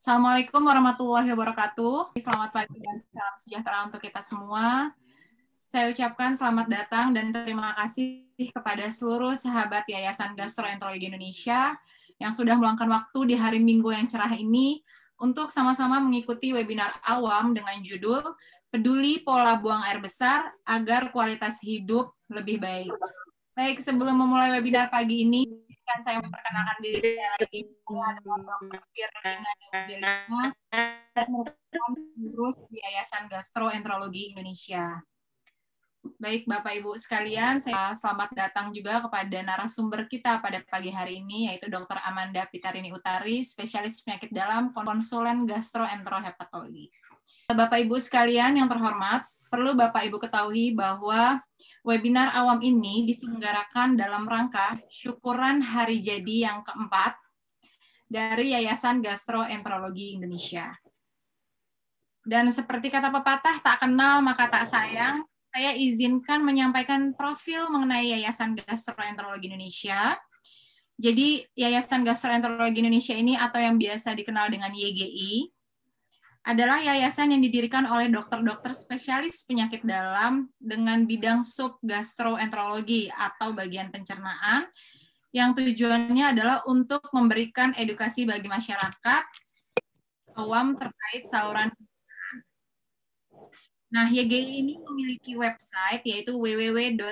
Assalamualaikum warahmatullahi wabarakatuh. Selamat pagi dan salam sejahtera untuk kita semua. Saya ucapkan selamat datang dan terima kasih kepada seluruh sahabat Yayasan Gastroenterologi Indonesia yang sudah meluangkan waktu di hari Minggu yang cerah ini untuk sama-sama mengikuti webinar awam dengan judul Peduli Pola Buang Air Besar Agar Kualitas Hidup Lebih Baik. Baik, sebelum memulai webinar pagi ini, kan saya memperkenalkan diri saya lagi pengurus di Yayasan Gastroenterologi Indonesia. Baik, Bapak Ibu sekalian, saya selamat datang juga kepada narasumber kita pada pagi hari ini, yaitu Dr. Amanda Pitarini Utari, spesialis penyakit dalam, konsulen gastroenterohepatologi. Bapak Ibu sekalian yang terhormat, perlu Bapak Ibu ketahui bahwa webinar awam ini diselenggarakan dalam rangka syukuran hari jadi yang keempat dari Yayasan Gastroenterologi Indonesia. Dan seperti kata pepatah, tak kenal maka tak sayang, saya izinkan menyampaikan profil mengenai Yayasan Gastroenterologi Indonesia. Jadi Yayasan Gastroenterologi Indonesia ini atau yang biasa dikenal dengan YGI, adalah yayasan yang didirikan oleh dokter-dokter spesialis penyakit dalam dengan bidang sub gastroenterologi atau bagian pencernaan, yang tujuannya adalah untuk memberikan edukasi bagi masyarakat awam terkait saluran. Nah, YGI ini memiliki website yaitu www.ygi.org.id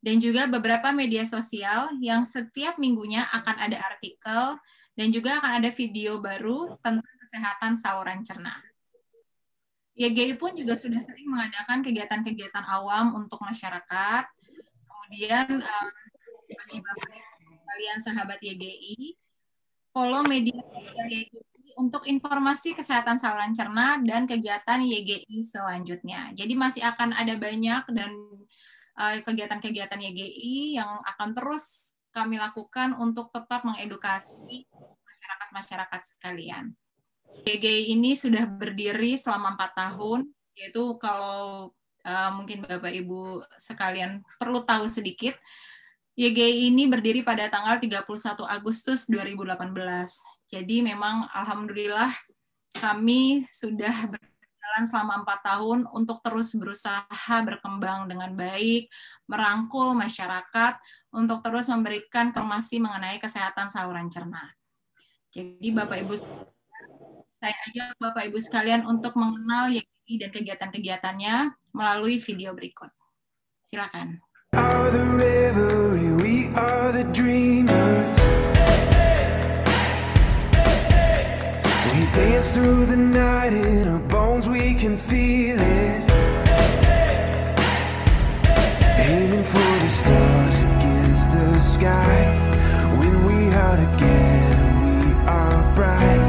dan juga beberapa media sosial yang setiap minggunya akan ada artikel dan juga akan ada video baru tentang kesehatan saluran cerna. YGI pun juga sudah sering mengadakan kegiatan-kegiatan awam untuk masyarakat. Kemudian bagi Bapak kalian sahabat YGI, follow media sosial YGI untuk informasi kesehatan saluran cerna dan kegiatan YGI selanjutnya. Jadi masih akan ada banyak dan kegiatan-kegiatan YGI yang akan terus kami lakukan untuk tetap mengedukasi masyarakat-masyarakat sekalian. YGI ini sudah berdiri selama 4 tahun, yaitu kalau mungkin Bapak Ibu sekalian perlu tahu sedikit, YGI ini berdiri pada tanggal 31 Agustus 2018. Jadi memang alhamdulillah kami sudah berjalan selama 4 tahun untuk terus berusaha berkembang dengan baik, merangkul masyarakat, untuk terus memberikan informasi mengenai kesehatan saluran cerna. Jadi Bapak Ibu, saya ajak Bapak Ibu sekalian untuk mengenal YGI dan kegiatan-kegiatannya melalui video berikut. Silakan. Dance through the night in our bones, we can feel it. Aiming for the stars against the sky. When we are together, we are bright.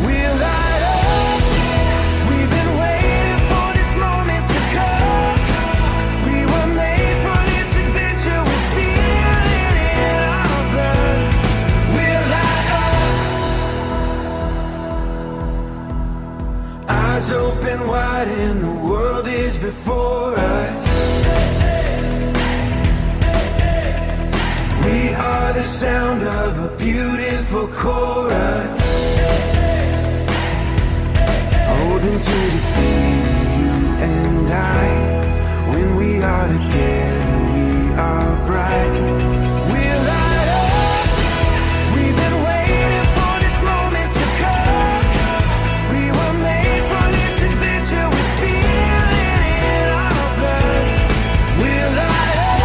We'll light up. We've been waiting for this moment to come. We were made for this adventure. We feel it in our blood. We'll light up. Eyes open wide and the world is before us. We are the sound of a beautiful chorus. Holding to the feeling, you and I. When we are together, we are bright. We'll light up. We've been waiting for this moment to come. We were made for this adventure. We feel it in our blood. We'll light up.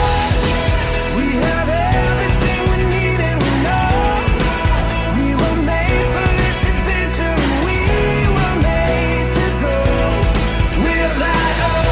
We have everything we need and we know. We were made for this adventure and we were made to go. We'll light up.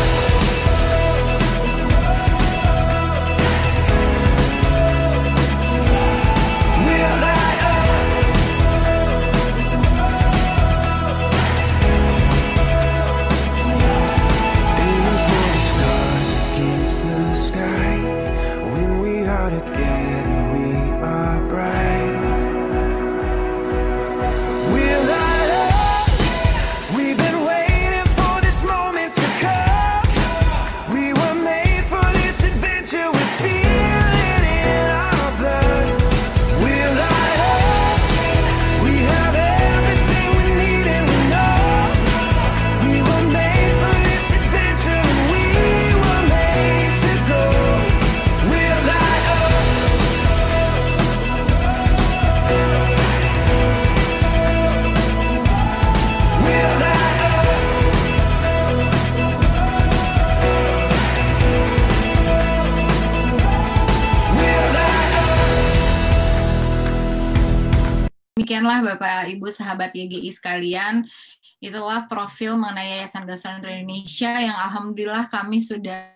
Demikianlah Bapak Ibu sahabat YGI sekalian, itulah profil mengenai Yayasan Gastroenterologi Indonesia yang alhamdulillah kami sudah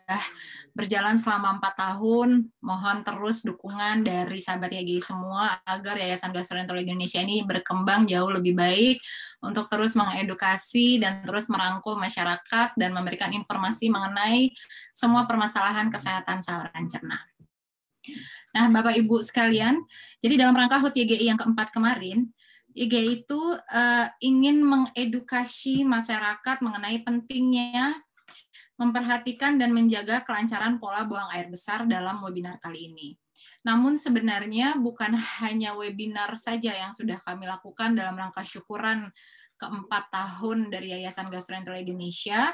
berjalan selama 4 tahun. Mohon terus dukungan dari sahabat YGI semua agar Yayasan Gastroenterologi Indonesia ini berkembang jauh lebih baik untuk terus mengedukasi dan terus merangkul masyarakat dan memberikan informasi mengenai semua permasalahan kesehatan saluran cerna. Nah, Bapak Ibu sekalian, jadi dalam rangka HUT YGI yang keempat kemarin, YGI itu ingin mengedukasi masyarakat mengenai pentingnya memperhatikan dan menjaga kelancaran pola buang air besar dalam webinar kali ini. Namun sebenarnya bukan hanya webinar saja yang sudah kami lakukan dalam rangka syukuran keempat tahun dari Yayasan Gastroenterologi Indonesia.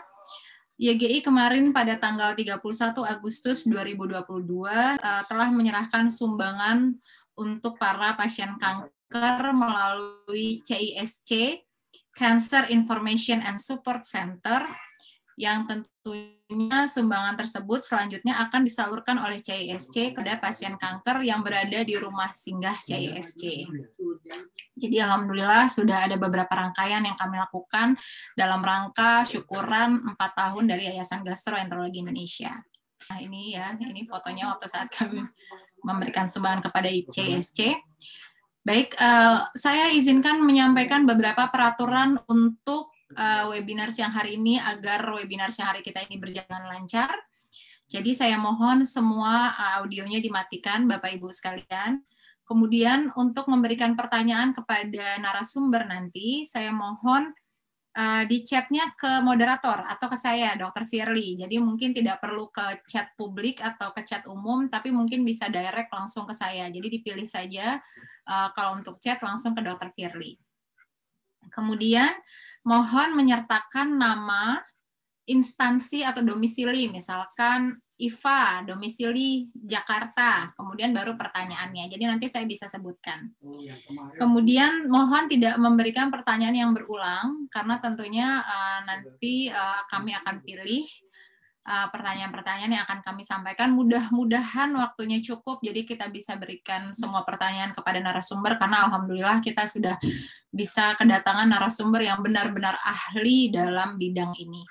YGI kemarin pada tanggal 31 Agustus 2022 telah menyerahkan sumbangan untuk para pasien kanker melalui CISC, Cancer Information and Support Center, yang tentunya sumbangan tersebut selanjutnya akan disalurkan oleh CISC kepada pasien kanker yang berada di rumah singgah CISC. Jadi alhamdulillah sudah ada beberapa rangkaian yang kami lakukan dalam rangka syukuran 4 tahun dari Yayasan Gastroenterologi Indonesia. Nah ini ya, ini fotonya waktu saat kami memberikan sumbangan kepada CISC. Baik, saya izinkan menyampaikan beberapa peraturan untuk webinar siang hari ini agar webinar siang hari kita ini berjalan lancar. Jadi saya mohon semua audionya dimatikan Bapak Ibu sekalian. Kemudian untuk memberikan pertanyaan kepada narasumber nanti, saya mohon di chatnya ke moderator atau ke saya, Dr. Firly. Jadi mungkin tidak perlu ke chat publik atau ke chat umum, tapi mungkin bisa direct langsung ke saya. Jadi dipilih saja kalau untuk chat langsung ke Dr. Firly. Kemudian mohon menyertakan nama, instansi atau domisili, misalkan IFA, domisili Jakarta, kemudian baru pertanyaannya. Jadi nanti saya bisa sebutkan. Kemudian mohon tidak memberikan pertanyaan yang berulang, karena tentunya nanti kami akan pilih pertanyaan-pertanyaan yang akan kami sampaikan. Mudah-mudahan waktunya cukup, jadi kita bisa berikan semua pertanyaan kepada narasumber, karena alhamdulillah kita sudah bisa kedatangan narasumber yang benar-benar ahli dalam bidang ini.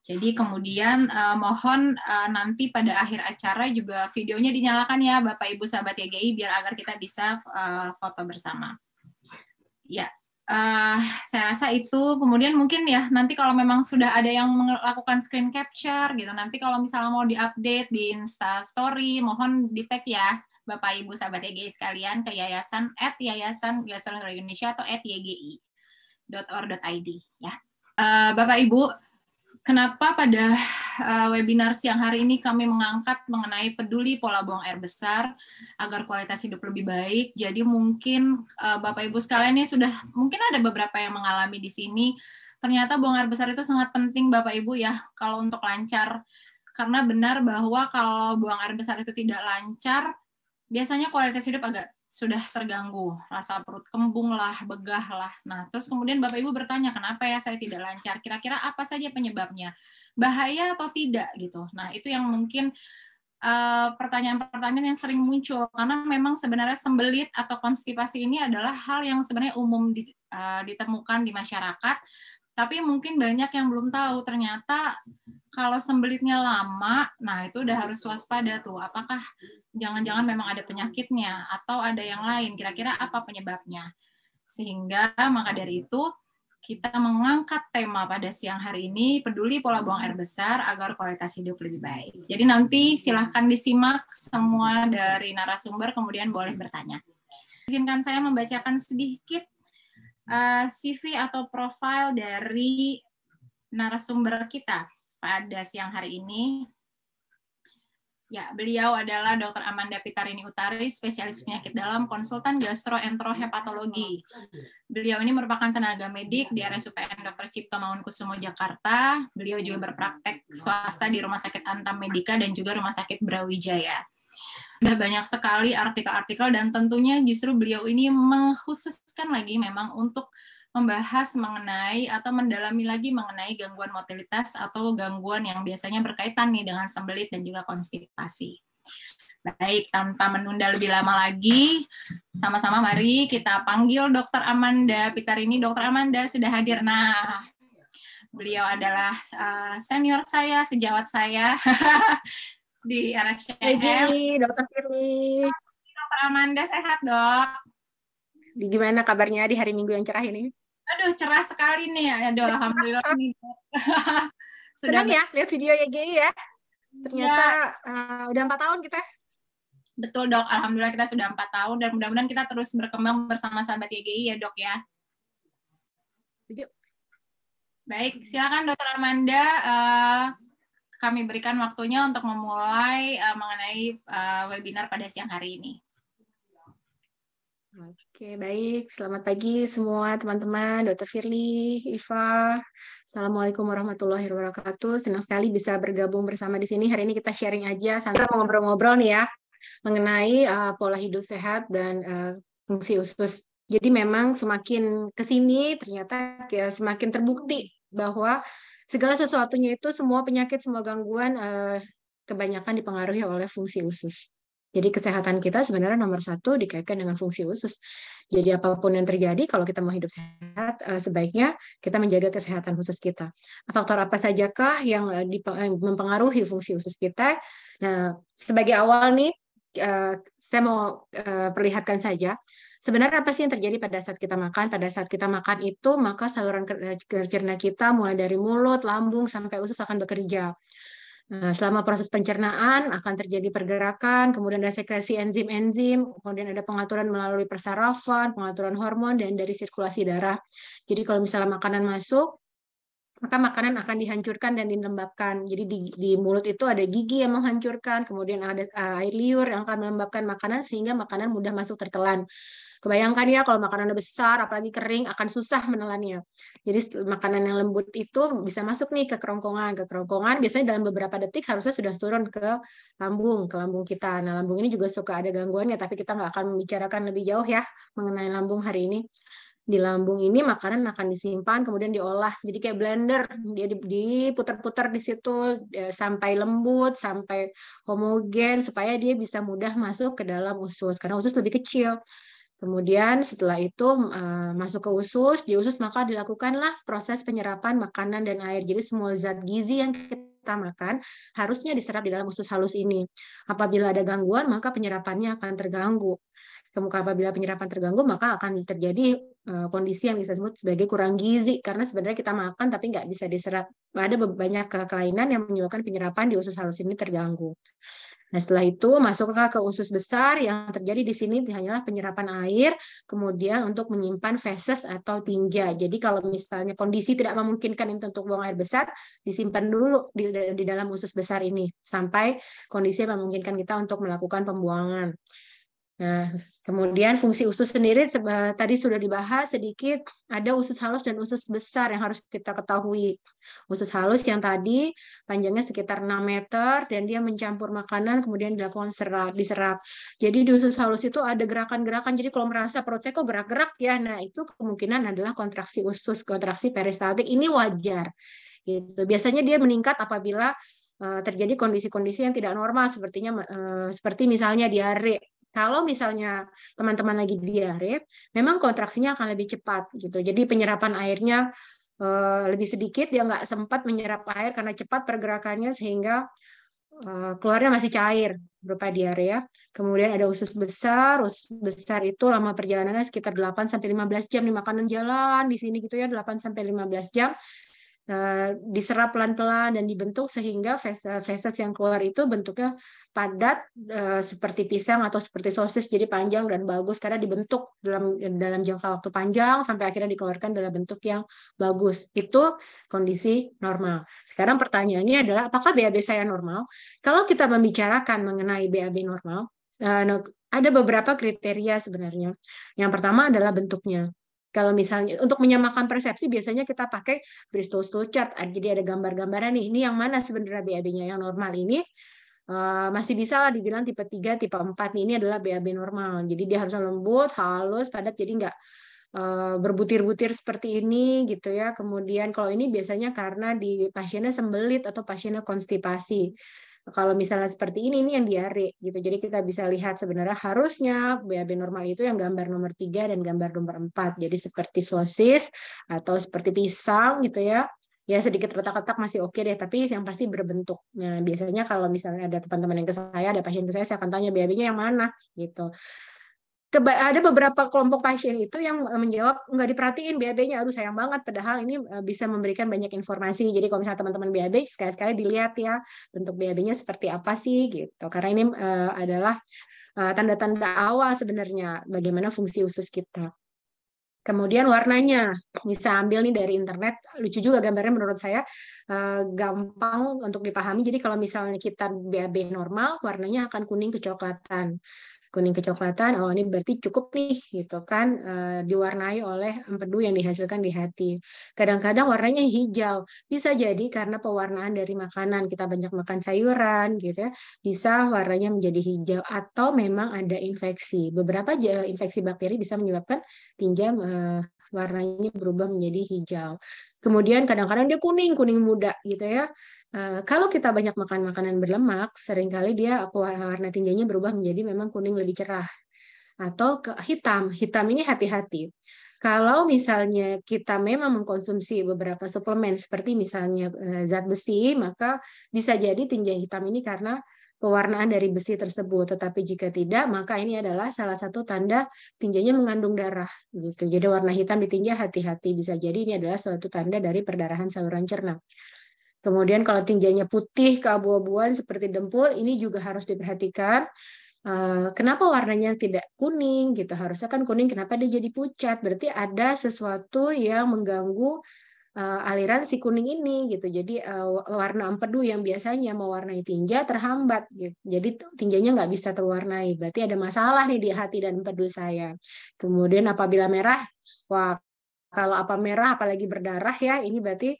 Jadi kemudian mohon nanti pada akhir acara juga videonya dinyalakan ya Bapak Ibu sahabat YGI biar agar kita bisa foto bersama. Ya, saya rasa itu. Kemudian mungkin ya nanti kalau memang sudah ada yang melakukan screen capture gitu, nanti kalau misalnya mau diupdate di Insta Story, mohon di tag ya Bapak Ibu sahabat YGI sekalian ke yayasan @yayasan-gastroenterologi Indonesia atau @ygi.or.id ya. Bapak Ibu, kenapa pada webinar siang hari ini kami mengangkat mengenai peduli pola buang air besar agar kualitas hidup lebih baik. Jadi mungkin Bapak Ibu sekalian ini sudah mungkin ada beberapa yang mengalami di sini. Ternyata buang air besar itu sangat penting Bapak Ibu ya kalau untuk lancar. Karena benar bahwa kalau buang air besar itu tidak lancar, biasanya kualitas hidup agak sudah terganggu, rasa perut kembung lah, begah lah. Nah, terus kemudian Bapak Ibu bertanya, kenapa ya saya tidak lancar? Kira-kira apa saja penyebabnya? Bahaya atau tidak gitu. Nah, itu yang mungkin pertanyaan-pertanyaan yang sering muncul, karena memang sebenarnya sembelit atau konstipasi ini adalah hal yang sebenarnya umum ditemukan di masyarakat, tapi mungkin banyak yang belum tahu ternyata kalau sembelitnya lama, nah itu udah harus waspada tuh. Apakah jangan-jangan memang ada penyakitnya atau ada yang lain? Kira-kira apa penyebabnya? Sehingga maka dari itu kita mengangkat tema pada siang hari ini, peduli pola buang air besar agar kualitas hidup lebih baik. Jadi nanti silahkan disimak semua dari narasumber, kemudian boleh bertanya. Izinkan saya membacakan sedikit CV atau profil dari narasumber kita pada siang hari ini. Ya, beliau adalah Dr. Amanda Pitarini Utari, spesialis penyakit dalam, konsultan gastroenterohepatologi. Beliau ini merupakan tenaga medik di RSUPN Dr. Cipto Mangunkusumo Jakarta. Beliau juga berpraktek swasta di Rumah Sakit Antam Medika dan juga Rumah Sakit Brawijaya. Sudah banyak sekali artikel-artikel dan tentunya justru beliau ini mengkhususkan lagi memang untuk membahas mengenai atau mendalami lagi mengenai gangguan motilitas atau gangguan yang biasanya berkaitan nih dengan sembelit dan juga konstipasi. Baik, tanpa menunda lebih lama lagi, sama-sama mari kita panggil Dr. Amanda Pitarini. Dr. Amanda sudah hadir. Nah, beliau adalah senior saya, sejawat saya di RSCM. Dr. Firly. Dr. Amanda sehat, Dok? Gimana kabarnya di hari Minggu yang cerah ini? Aduh, cerah sekali nih. Aduh, alhamdulillah nih. Senang ya lihat video YGI ya. Ternyata ya. Udah 4 tahun kita. Betul, Dok. Alhamdulillah kita sudah 4 tahun dan mudah-mudahan kita terus berkembang bersama sahabat YGI ya, Dok ya. Baik, silakan Dr. Amanda. Kami berikan waktunya untuk memulai mengenai webinar pada siang hari ini. Oke, baik. Selamat pagi semua teman-teman, Dr. Firly, Iva. Assalamualaikum warahmatullahi wabarakatuh. Senang sekali bisa bergabung bersama di sini. Hari ini kita sharing aja sambil ngobrol-ngobrol nih ya mengenai pola hidup sehat dan fungsi usus. Jadi memang semakin ke sini ternyata semakin terbukti bahwa segala sesuatunya itu semua penyakit, semua gangguan kebanyakan dipengaruhi oleh fungsi usus. Jadi kesehatan kita sebenarnya nomor 1 dikaitkan dengan fungsi usus. Jadi apapun yang terjadi, kalau kita mau hidup sehat, sebaiknya kita menjaga kesehatan usus kita. Faktor apa sajakah yang mempengaruhi fungsi usus kita? Nah, sebagai awal nih, saya mau perlihatkan saja. Sebenarnya apa sih yang terjadi pada saat kita makan? Pada saat kita makan itu, maka saluran cerna kita mulai dari mulut, lambung, sampai usus akan bekerja. Selama proses pencernaan akan terjadi pergerakan, kemudian ada sekresi enzim-enzim, kemudian ada pengaturan melalui persarafan, pengaturan hormon, dan dari sirkulasi darah. Jadi kalau misalnya makanan masuk, maka makanan akan dihancurkan dan dilembabkan. Jadi di mulut itu ada gigi yang menghancurkan, kemudian ada air liur yang akan melembabkan makanan sehingga makanan mudah masuk tertelan. Kebayangkan ya kalau makanannya besar, apalagi kering, akan susah menelannya. Jadi makanan yang lembut itu bisa masuk nih ke kerongkongan. Ke kerongkongan biasanya dalam beberapa detik harusnya sudah turun ke lambung kita. Nah, lambung ini juga suka ada gangguannya, tapi kita nggak akan membicarakan lebih jauh ya mengenai lambung hari ini. Di lambung ini makanan akan disimpan kemudian diolah jadi kayak blender, dia diputar-putar di situ sampai lembut, sampai homogen supaya dia bisa mudah masuk ke dalam usus karena usus lebih kecil. Kemudian setelah itu masuk ke usus, di usus maka dilakukanlah proses penyerapan makanan dan air. Jadi semua zat gizi yang kita makan harusnya diserap di dalam usus halus ini. Apabila ada gangguan maka penyerapannya akan terganggu. Kemudian apabila penyerapan terganggu maka akan terjadi kondisi yang disebut sebagai kurang gizi karena sebenarnya kita makan tapi nggak bisa diserap. Ada banyak kelainan yang menyebabkan penyerapan di usus halus ini terganggu. Nah, setelah itu masuklah ke usus besar. Yang terjadi di sini hanyalah penyerapan air, kemudian untuk menyimpan feses atau tinja. Jadi kalau misalnya kondisi tidak memungkinkan untuk buang air besar, disimpan dulu di dalam usus besar ini sampai kondisi memungkinkan kita untuk melakukan pembuangan. Nah, kemudian fungsi usus sendiri tadi sudah dibahas sedikit, ada usus halus dan usus besar yang harus kita ketahui. Usus halus yang tadi panjangnya sekitar 6 meter dan dia mencampur makanan kemudian dilakukan diserap. Jadi di usus halus itu ada gerakan-gerakan. Jadi kalau merasa perut saya kok gerak-gerak ya, nah itu kemungkinan adalah kontraksi usus, kontraksi peristaltik. Ini wajar. Gitu. Biasanya dia meningkat apabila terjadi kondisi-kondisi yang tidak normal seperti misalnya diare. Kalau misalnya teman-teman lagi diare, memang kontraksinya akan lebih cepat gitu. Jadi penyerapan airnya lebih sedikit, dia nggak sempat menyerap air karena cepat pergerakannya sehingga keluarnya masih cair berupa diare. Kemudian ada usus besar itu lama perjalanannya sekitar 8 sampai 15 jam di makanan jalan di sini gitu ya, 8 sampai 15 jam. Diserap pelan-pelan dan dibentuk sehingga feses yang keluar itu bentuknya padat seperti pisang atau seperti sosis, jadi panjang dan bagus karena dibentuk dalam jangka waktu panjang sampai akhirnya dikeluarkan dalam bentuk yang bagus. Itu kondisi normal. Sekarang pertanyaannya adalah apakah BAB saya normal? Kalau kita membicarakan mengenai BAB normal, ada beberapa kriteria sebenarnya. Yang pertama adalah bentuknya. Kalau misalnya untuk menyamakan persepsi biasanya kita pakai Bristol stool chart. Jadi ada gambar-gambaran nih. Ini yang mana sebenarnya BAB-nya yang normal ini masih bisa lah dibilang tipe 3, tipe 4 nih. Ini adalah BAB normal. Jadi dia harusnya lembut, halus, padat jadi nggak berbutir-butir seperti ini gitu ya. Kemudian kalau ini biasanya karena di pasiennya sembelit atau pasiennya konstipasi. Kalau misalnya seperti ini yang diare gitu. Jadi kita bisa lihat sebenarnya harusnya BAB normal itu yang gambar nomor 3 dan gambar nomor 4. Jadi seperti sosis atau seperti pisang gitu ya. Ya sedikit retak-retak masih oke deh, tapi yang pasti berbentuk. Nah, biasanya kalau misalnya ada teman-teman yang ke saya, ada pasien ke saya akan tanya BAB-nya yang mana gitu. Ada beberapa kelompok pasien itu yang menjawab nggak diperhatiin BAB-nya, aduh sayang banget, padahal ini bisa memberikan banyak informasi. Jadi kalau misalnya teman-teman BAB, sekali-sekali dilihat ya bentuk BAB-nya seperti apa sih gitu. Karena ini adalah tanda-tanda awal sebenarnya bagaimana fungsi usus kita. Kemudian warnanya, bisa ambil nih dari internet, lucu juga gambarnya menurut saya, gampang untuk dipahami. Jadi kalau misalnya kita BAB normal, warnanya akan kuning kecoklatan. Kuning kecoklatan, oh ini berarti cukup nih, gitu kan, diwarnai oleh empedu yang dihasilkan di hati. Kadang-kadang warnanya hijau, bisa jadi karena pewarnaan dari makanan, kita banyak makan sayuran, gitu ya, bisa warnanya menjadi hijau, atau memang ada infeksi. Beberapa infeksi bakteri bisa menyebabkan tinja warnanya berubah menjadi hijau. Kemudian kadang-kadang dia kuning, kuning muda, gitu ya. Kalau kita banyak makan makanan berlemak, seringkali dia warna tinjanya berubah menjadi memang kuning lebih cerah. Atau ke hitam. Hitam ini hati-hati. Kalau misalnya kita memang mengkonsumsi beberapa suplemen seperti misalnya zat besi, maka bisa jadi tinja hitam ini karena pewarnaan dari besi tersebut. Tetapi jika tidak, maka ini adalah salah satu tanda tinjanya mengandung darah. Gitu. Jadi warna hitam di tinja hati-hati. Bisa jadi ini adalah suatu tanda dari perdarahan saluran cerna. Kemudian kalau tinjanya putih keabu-abuan seperti dempul, ini juga harus diperhatikan. Kenapa warnanya tidak kuning gitu? Harusnya kan kuning, kenapa dia jadi pucat? Berarti ada sesuatu yang mengganggu aliran si kuning ini gitu. Jadi warna empedu yang biasanya mewarnai tinja terhambat gitu. Jadi tinjanya nggak bisa terwarnai. Berarti ada masalah nih di hati dan empedu saya. Kemudian apabila merah, wah kalau apa merah apalagi berdarah ya, ini berarti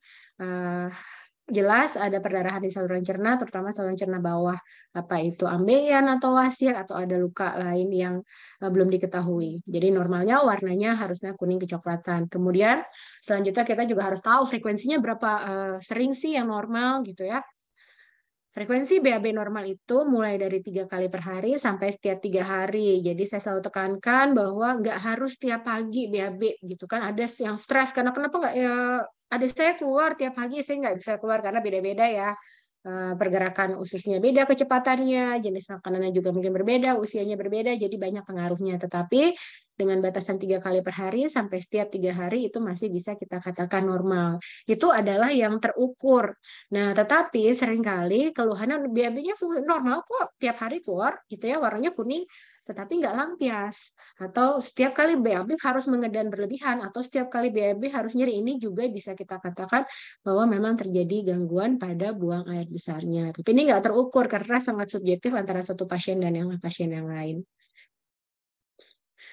jelas ada perdarahan di saluran cerna, terutama saluran cerna bawah, apa itu ambeien atau wasir atau ada luka lain yang belum diketahui. Jadi normalnya warnanya harusnya kuning kecoklatan. Kemudian selanjutnya kita juga harus tahu frekuensinya berapa sering sih yang normal gitu ya. Frekuensi BAB normal itu mulai dari 3 kali per hari sampai setiap 3 hari. Jadi saya selalu tekankan bahwa nggak harus tiap pagi BAB gitu kan. Ada yang stres karena kenapa nggak ya? Ada saya keluar tiap pagi, saya nggak bisa keluar karena beda-beda ya. Pergerakan ususnya beda, kecepatannya, jenis makanannya juga mungkin berbeda, usianya berbeda, jadi banyak pengaruhnya. Tetapi dengan batasan 3 kali per hari sampai setiap 3 hari itu masih bisa kita katakan normal. Itu adalah yang terukur. Nah, tetapi seringkali keluhannya BAB-nya normal kok, tiap hari keluar gitu ya, warnanya kuning, tetapi nggak lampias. Atau setiap kali BAB harus mengedan berlebihan, atau setiap kali BAB harus nyeri. Ini juga bisa kita katakan bahwa memang terjadi gangguan pada buang air besarnya. Tapi ini nggak terukur karena sangat subjektif antara satu pasien dan yang pasien yang lain.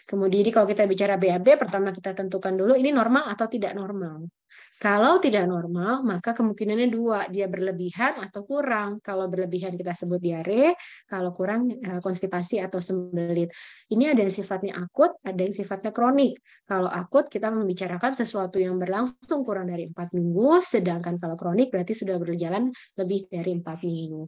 Kemudian kalau kita bicara BAB, pertama kita tentukan dulu ini normal atau tidak normal. Kalau tidak normal, maka kemungkinannya dua, dia berlebihan atau kurang. Kalau berlebihan kita sebut diare, kalau kurang konstipasi atau sembelit. Ini ada yang sifatnya akut, ada yang sifatnya kronik. Kalau akut kita membicarakan sesuatu yang berlangsung kurang dari 4 minggu, sedangkan kalau kronik berarti sudah berjalan lebih dari 4 minggu.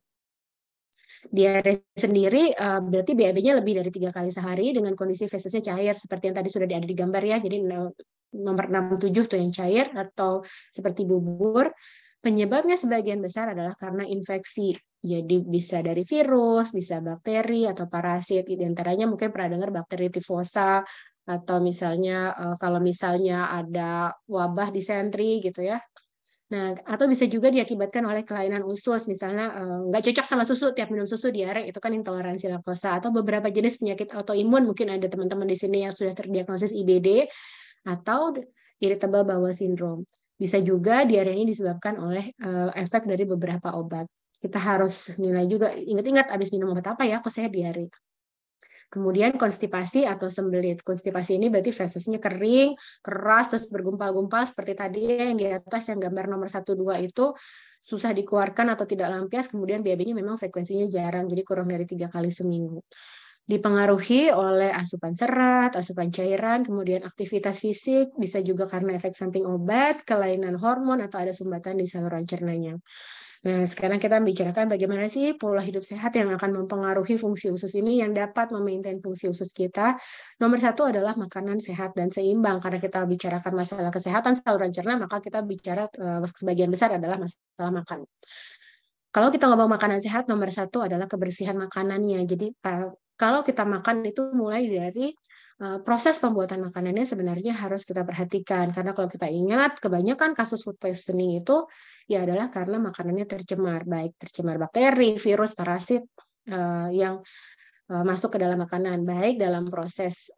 Diare sendiri berarti BAB-nya lebih dari 3 kali sehari dengan kondisi fesesnya cair seperti yang tadi sudah ada di gambar ya. Jadi nomor 67 tuh yang cair atau seperti bubur. Penyebabnya sebagian besar adalah karena infeksi. Jadi bisa dari virus, bisa bakteri atau parasit. Di antaranya mungkin pernah dengar bakteri tifosa atau misalnya kalau misalnya ada wabah disentri gitu ya. Nah, atau bisa juga diakibatkan oleh kelainan usus, misalnya nggak cocok sama susu, tiap minum susu diare, itu kan intoleransi laktosa, atau beberapa jenis penyakit autoimun, mungkin ada teman-teman di sini yang sudah terdiagnosis IBD, atau irritable bowel syndrome. Bisa juga diare ini disebabkan oleh efek dari beberapa obat. Kita harus nilai juga, ingat-ingat abis minum obat apa ya, kok saya diare. Kemudian konstipasi atau sembelit. Konstipasi ini berarti fesesnya kering, keras, terus bergumpal-gumpal seperti tadi yang di atas yang gambar nomor 1-2 itu susah dikeluarkan atau tidak lampias, kemudian BAB-nya memang frekuensinya jarang, jadi kurang dari 3 kali seminggu. Dipengaruhi oleh asupan serat, asupan cairan, kemudian aktivitas fisik, bisa juga karena efek samping obat, kelainan hormon, atau ada sumbatan di saluran cernanya. Nah, sekarang kita bicarakan bagaimana sih pola hidup sehat yang akan mempengaruhi fungsi usus ini yang dapat memaintain fungsi usus kita. Nomor satu adalah makanan sehat dan seimbang. Karena kita bicarakan masalah kesehatan saluran cerna, maka kita bicara sebagian besar adalah masalah makan. Kalau kita ngomong makanan sehat, nomor satu adalah kebersihan makanannya. Jadi kalau kita makan itu mulai dari proses pembuatan makanannya sebenarnya harus kita perhatikan. Karena kalau kita ingat, kebanyakan kasus food poisoning itu ya adalah karena makanannya tercemar, baik tercemar bakteri, virus, parasit yang masuk ke dalam makanan, baik dalam proses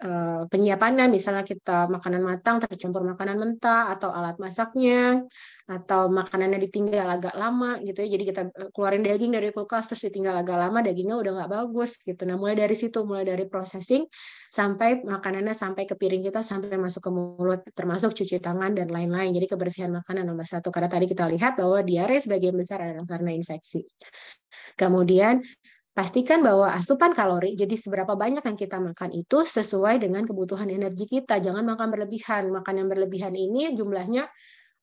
penyiapannya, misalnya kita makanan matang tercampur makanan mentah, atau alat masaknya, atau makanannya ditinggal agak lama gitu ya, jadi kita keluarin daging dari kulkas terus ditinggal agak lama, dagingnya udah nggak bagus gitu. Nah, mulai dari situ, mulai dari processing sampai makanannya sampai ke piring kita, sampai masuk ke mulut, termasuk cuci tangan dan lain-lain. Jadi kebersihan makanan nomor satu, karena tadi kita lihat bahwa diare sebagian besar adalah karena infeksi. Kemudian pastikan bahwa asupan kalori, jadi seberapa banyak yang kita makan itu sesuai dengan kebutuhan energi kita. Jangan makan berlebihan. Makan yang berlebihan ini jumlahnya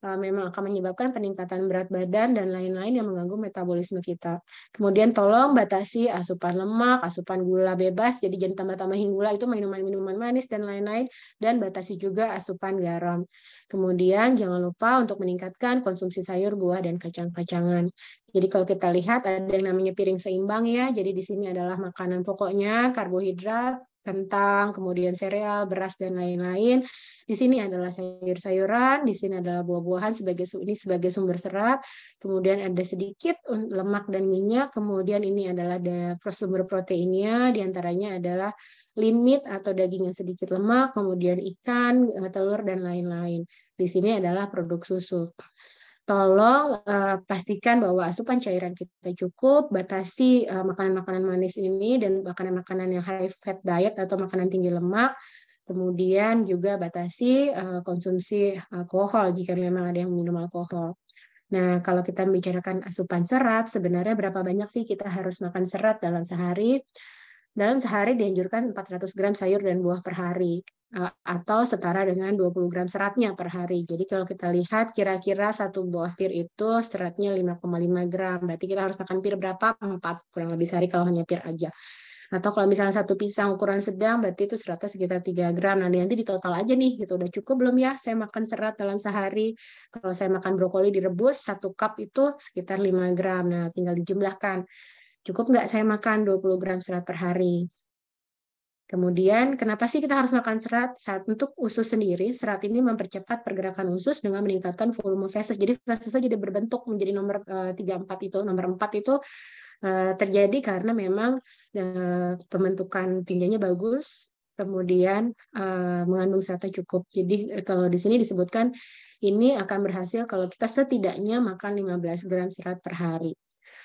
memang akan menyebabkan peningkatan berat badan dan lain-lain yang mengganggu metabolisme kita. Kemudian tolong batasi asupan lemak, asupan gula bebas, jadi jangan tambah-tambahin gula, itu minuman-minuman manis dan lain-lain, dan batasi juga asupan garam. Kemudian jangan lupa untuk meningkatkan konsumsi sayur, buah, dan kacang-kacangan. Jadi kalau kita lihat ada yang namanya piring seimbang ya, jadi di sini adalah makanan pokoknya, karbohidrat, kentang, kemudian sereal, beras, dan lain-lain. Di sini adalah sayur-sayuran, di sini adalah buah-buahan sebagai sumber serat, kemudian ada sedikit lemak dan minyak, kemudian ini adalah sumber proteinnya, diantaranya adalah lean meat atau daging yang sedikit lemak, kemudian ikan, telur, dan lain-lain. Di sini adalah produk susu. Tolong pastikan bahwa asupan cairan kita cukup, batasi makanan-makanan manis ini dan makanan-makanan yang high fat diet atau makanan tinggi lemak. Kemudian juga batasi konsumsi alkohol jika memang ada yang minum alkohol. Nah, kalau kita membicarakan asupan serat, sebenarnya berapa banyak sih kita harus makan serat dalam sehari? Dalam sehari dianjurkan 400 gram sayur dan buah per hari, atau setara dengan 20 gram seratnya per hari. Jadi kalau kita lihat kira-kira satu buah pir itu seratnya 5,5 gram. Berarti kita harus makan pir berapa? 4 kurang lebih sehari kalau hanya pir aja. Atau kalau misalnya satu pisang ukuran sedang, berarti itu seratnya sekitar 3 gram. Nah, nanti di total aja nih, gitu. Udah cukup belum ya saya makan serat dalam sehari? Kalau saya makan brokoli direbus, 1 cup itu sekitar 5 gram. Nah, tinggal dijumlahkan. Cukup nggak saya makan 20 gram serat per hari? Kemudian, kenapa sih kita harus makan serat? Untuk usus sendiri, serat ini mempercepat pergerakan usus dengan meningkatkan volume feses. Jadi fesesnya jadi berbentuk menjadi nomor 34 itu. Nomor 4 itu terjadi karena memang pembentukan tinjanya bagus, kemudian mengandung seratnya cukup. Jadi kalau di sini disebutkan ini akan berhasil kalau kita setidaknya makan 15 gram serat per hari.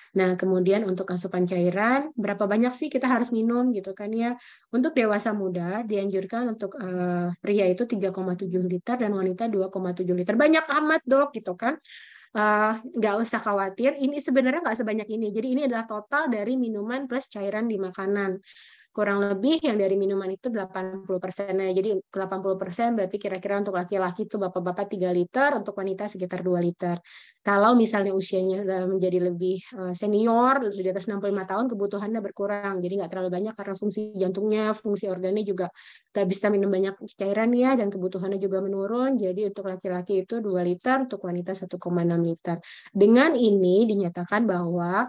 Nah, kemudian untuk asupan cairan, berapa banyak sih kita harus minum gitu kan ya. Untuk dewasa muda dianjurkan untuk pria itu 3,7 liter dan wanita 2,7 liter. Banyak amat dok gitu kan. Nggak usah khawatir, ini sebenarnya nggak sebanyak ini. Jadi ini adalah total dari minuman plus cairan di makanan. Kurang lebih yang dari minuman itu 80%-nya. Jadi 80% berarti kira-kira untuk laki-laki itu bapak-bapak 3 liter, untuk wanita sekitar 2 liter. Kalau misalnya usianya menjadi lebih senior, di atas 65 tahun, kebutuhannya berkurang. Jadi nggak terlalu banyak karena fungsi jantungnya, fungsi organnya juga nggak bisa minum banyak cairan ya, dan kebutuhannya juga menurun. Jadi untuk laki-laki itu 2 liter, untuk wanita 1,6 liter. Dengan ini dinyatakan bahwa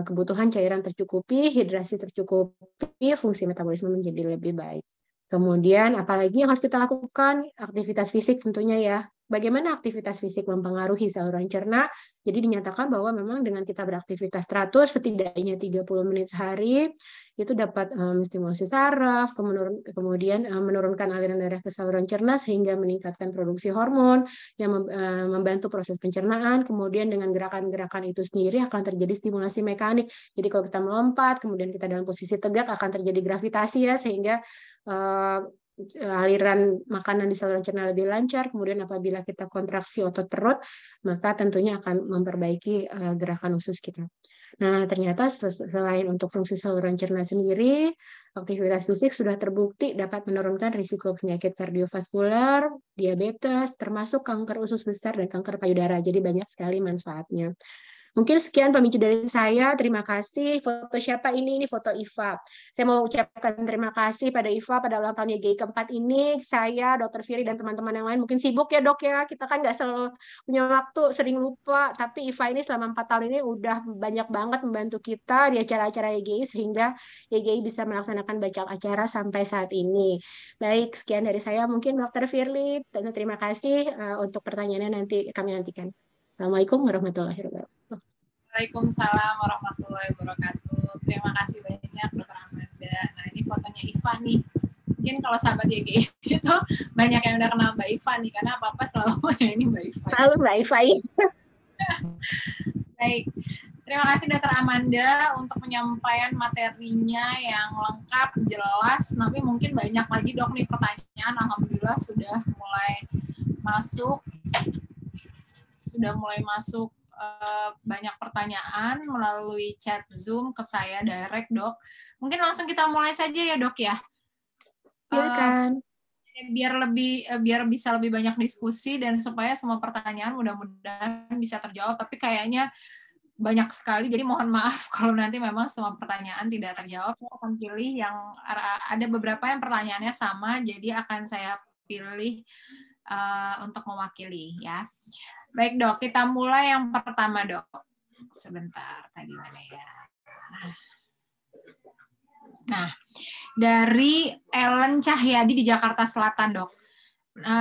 kebutuhan cairan tercukupi, hidrasi tercukupi, fungsi metabolisme menjadi lebih baik. Kemudian apalagi yang harus kita lakukan? Aktivitas fisik tentunya ya. Bagaimana aktivitas fisik mempengaruhi saluran cerna? Jadi dinyatakan bahwa memang dengan kita beraktivitas teratur setidaknya 30 menit sehari, itu dapat menstimulasi saraf, kemudian menurunkan aliran darah ke saluran cerna sehingga meningkatkan produksi hormon yang membantu proses pencernaan. Kemudian dengan gerakan-gerakan itu sendiri akan terjadi stimulasi mekanik. Jadi kalau kita melompat, kemudian kita dalam posisi tegak, akan terjadi gravitasi ya, sehingga aliran makanan di saluran cerna lebih lancar. Kemudian apabila kita kontraksi otot perut, maka tentunya akan memperbaiki gerakan usus kita. Nah, ternyata selain untuk fungsi saluran cerna sendiri, aktivitas fisik sudah terbukti dapat menurunkan risiko penyakit kardiovaskular, diabetes, termasuk kanker usus besar dan kanker payudara. Jadi banyak sekali manfaatnya. Mungkin sekian pemicu dari saya. Terima kasih. Foto siapa ini? Ini foto Iva. Saya mau ucapkan terima kasih pada Iva pada ulang tahun YGI keempat ini. Saya, Dr. Firi, dan teman-teman yang lain mungkin sibuk ya dok ya. Kita kan nggak selalu punya waktu, sering lupa. Tapi Iva ini selama 4 tahun ini udah banyak banget membantu kita di acara-acara YGI sehingga YGI bisa melaksanakan banyak acara sampai saat ini. Baik, sekian dari saya. Mungkin Dr. Firly, dan terima kasih untuk pertanyaannya nanti kami nantikan. Assalamualaikum warahmatullahi wabarakatuh. Waalaikumsalam warahmatullahi wabarakatuh. Terima kasih banyak Dr. Amanda. Nah ini fotonya Iva nih. Mungkin kalau sahabat YGI itu banyak yang udah kenal Mbak Iva nih, karena apa-apa selalu ini Mbak Iva. Halo Mbak Iva. Baik, terima kasih Dr. Amanda untuk penyampaian materinya yang lengkap, jelas. Tapi mungkin banyak lagi dok nih pertanyaan. Alhamdulillah sudah mulai masuk banyak pertanyaan melalui chat Zoom ke saya direct dok. Mungkin langsung kita mulai saja ya dok ya. Silakan. Biar bisa lebih banyak diskusi dan supaya semua pertanyaan mudah-mudahan bisa terjawab. Tapi kayaknya banyak sekali, jadi mohon maaf kalau nanti memang semua pertanyaan tidak terjawab. Saya akan pilih yang ada beberapa yang pertanyaannya sama, jadi akan saya pilih untuk mewakili ya. Baik dok, kita mulai yang pertama dok. Sebentar, tadi mana ya? Nah, dari Ellen Cahyadi di Jakarta Selatan dok.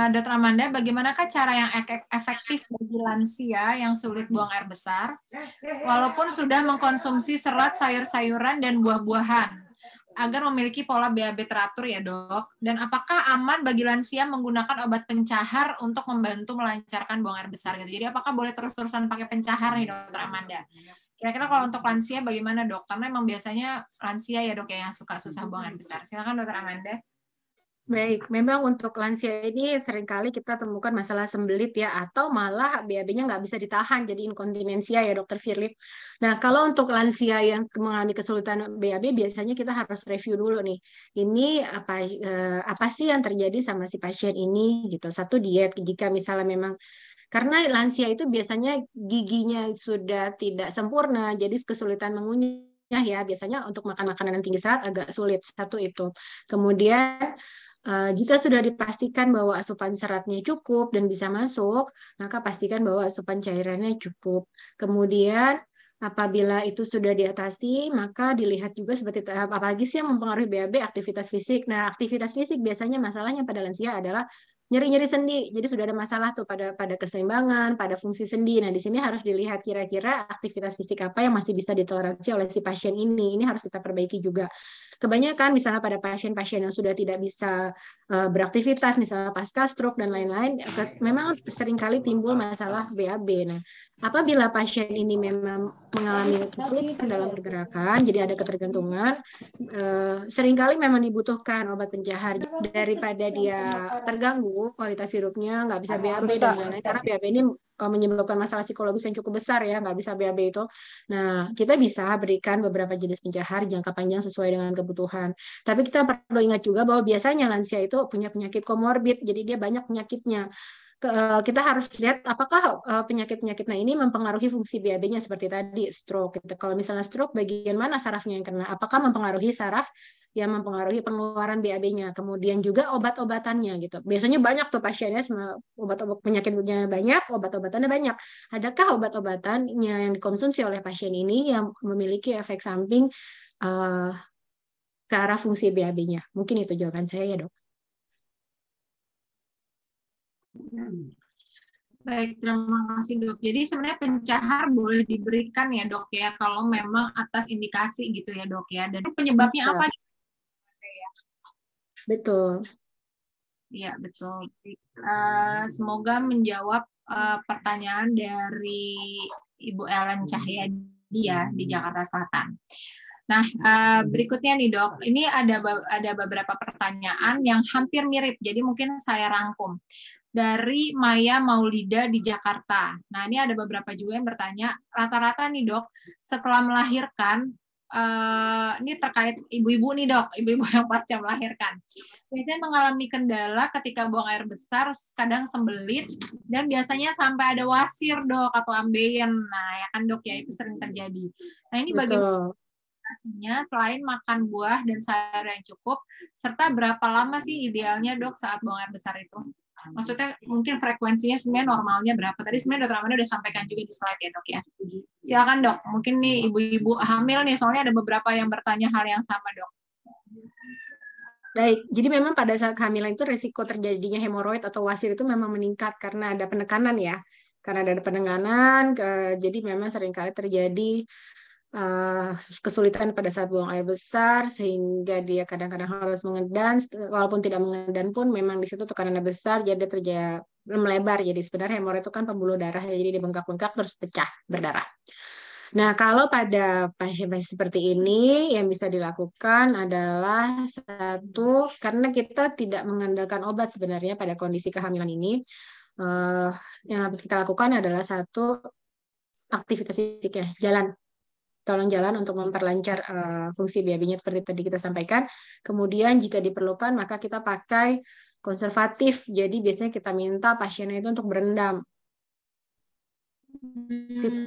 Dr. Amanda, bagaimanakah cara yang efektif bagi lansia yang sulit buang air besar, walaupun sudah mengkonsumsi serat, sayur-sayuran, dan buah-buahan, agar memiliki pola BAB teratur ya dok? Dan apakah aman bagi lansia menggunakan obat pencahar untuk membantu melancarkan buang air besar gitu? Jadi apakah boleh terus-terusan pakai pencahar nih Dr. Amanda? Kira-kira kalau untuk lansia bagaimana dok? Karena memang biasanya lansia ya dok yang suka susah buang air besar. Silakan Dr. Amanda. Baik, memang untuk lansia ini seringkali kita temukan masalah sembelit ya, atau malah BAB-nya nggak bisa ditahan, jadi inkontinensia ya Dokter Firly. Nah, kalau untuk lansia yang mengalami kesulitan BAB, biasanya kita harus review dulu nih. Ini apa sih yang terjadi sama si pasien ini gitu. Satu, diet, jika misalnya memang karena lansia itu biasanya giginya sudah tidak sempurna, jadi kesulitan mengunyah ya. Biasanya untuk makan makanan yang tinggi serat agak sulit. Satu itu. Kemudian jika sudah dipastikan bahwa asupan seratnya cukup dan bisa masuk, maka pastikan bahwa asupan cairannya cukup. Kemudian, apabila itu sudah diatasi, maka dilihat juga seperti apalagi sih yang mempengaruhi BAB, aktivitas fisik. Nah, aktivitas fisik biasanya masalahnya pada lansia adalah nyeri-nyeri sendi. Jadi sudah ada masalah tuh pada keseimbangan, pada fungsi sendi. Nah, di sini harus dilihat kira-kira aktivitas fisik apa yang masih bisa ditoleransi oleh si pasien ini. Ini harus kita perbaiki juga. Kebanyakan misalnya pada pasien-pasien yang sudah tidak bisa beraktivitas, misalnya pasca stroke dan lain-lain, memang seringkali timbul masalah BAB. Nah, apabila pasien ini memang mengalami kesulitan dalam pergerakan, jadi ada ketergantungan, seringkali memang dibutuhkan obat pencahar daripada dia terganggu kualitas hidupnya, nggak bisa BAB dan lain-lain, karena BAB ini menyebabkan masalah psikologis yang cukup besar ya, nggak bisa BAB itu. Nah, kita bisa berikan beberapa jenis pencahar jangka panjang sesuai dengan kebutuhan. Tapi kita perlu ingat juga bahwa biasanya lansia itu punya penyakit komorbid, jadi dia banyak penyakitnya. Kita harus lihat apakah penyakit-penyakitnya ini mempengaruhi fungsi BAB-nya seperti tadi stroke. Kalau misalnya stroke, bagian mana sarafnya yang kena? Apakah mempengaruhi saraf yang mempengaruhi pengeluaran BAB-nya? Kemudian juga obat-obatannya gitu. Biasanya banyak tuh pasiennya obat-obat penyakitnya banyak, obat-obatannya banyak. Adakah obat-obatannya yang dikonsumsi oleh pasien ini yang memiliki efek samping ke arah fungsi BAB-nya? Mungkin itu jawaban saya ya dok. Baik, terima kasih dok. Jadi sebenarnya pencahar boleh diberikan ya dok ya, kalau memang atas indikasi gitu ya dok ya. Dan penyebabnya apa? Betul. Iya betul. Semoga menjawab pertanyaan dari Ibu Ellen Cahyadi ya di Jakarta Selatan. Nah, berikutnya nih dok, ini ada beberapa pertanyaan yang hampir mirip, jadi mungkin saya rangkum. Dari Maya Maulida di Jakarta. Nah, ini ada beberapa juga yang bertanya, rata-rata nih dok, setelah melahirkan, ini terkait ibu-ibu nih dok, ibu-ibu yang pasca melahirkan. biasanya mengalami kendala ketika buang air besar, kadang sembelit, dan biasanya sampai ada wasir, Dok, atau ambeien. Nah, ya kan, Dok, ya itu sering terjadi. Nah, ini bagaimana selain makan buah dan sayur yang cukup, serta berapa lama sih idealnya, Dok, saat buang air besar itu? Maksudnya mungkin frekuensinya sebenarnya normalnya berapa? Tadi sebenarnya Dokter Amanda udah sampaikan juga di slide ya, Dok, ya. Silakan, Dok. Mungkin nih ibu-ibu hamil nih, soalnya ada beberapa yang bertanya hal yang sama, Dok. Baik, jadi memang pada saat kehamilan itu risiko terjadinya hemoroid atau wasir itu memang meningkat karena ada penekanan ya. Karena ada penekanan, jadi memang seringkali terjadi kesulitan pada saat buang air besar sehingga dia kadang-kadang harus mengedan, walaupun tidak mengedan pun memang di situ tekanannya besar, jadi terjadi melebar. Jadi sebenarnya hemoroid itu kan pembuluh darah, jadi dia bengkak-bengkak terus pecah berdarah. Nah, kalau pada pasien-pasien seperti ini, yang bisa dilakukan adalah satu, karena kita tidak mengandalkan obat sebenarnya pada kondisi kehamilan ini, yang harus kita lakukan adalah satu, aktivitas fisik ya, jalan. Tolong jalan untuk memperlancar fungsi BAB-nya seperti tadi kita sampaikan. Kemudian jika diperlukan, maka kita pakai konservatif. Jadi biasanya kita minta pasiennya itu untuk berendam.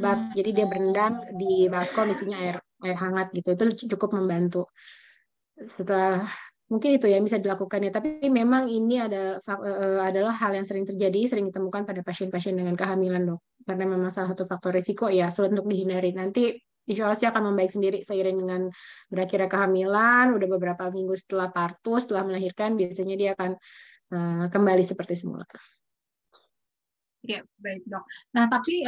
Bath. Jadi dia berendam di baskom isinya air hangat gitu. Itu cukup membantu. Setelah mungkin itu yang bisa dilakukan ya. Tapi memang ini adalah hal yang sering terjadi, sering ditemukan pada pasien-pasien dengan kehamilan, Dok. Karena memang salah satu faktor risiko ya sulit untuk dihindari. Nanti insya Allah sih akan membaik sendiri seiring dengan berakhirnya kehamilan. Udah beberapa minggu setelah partu, setelah melahirkan, biasanya dia akan kembali seperti semula. Ya, baik, Dok. Nah, tapi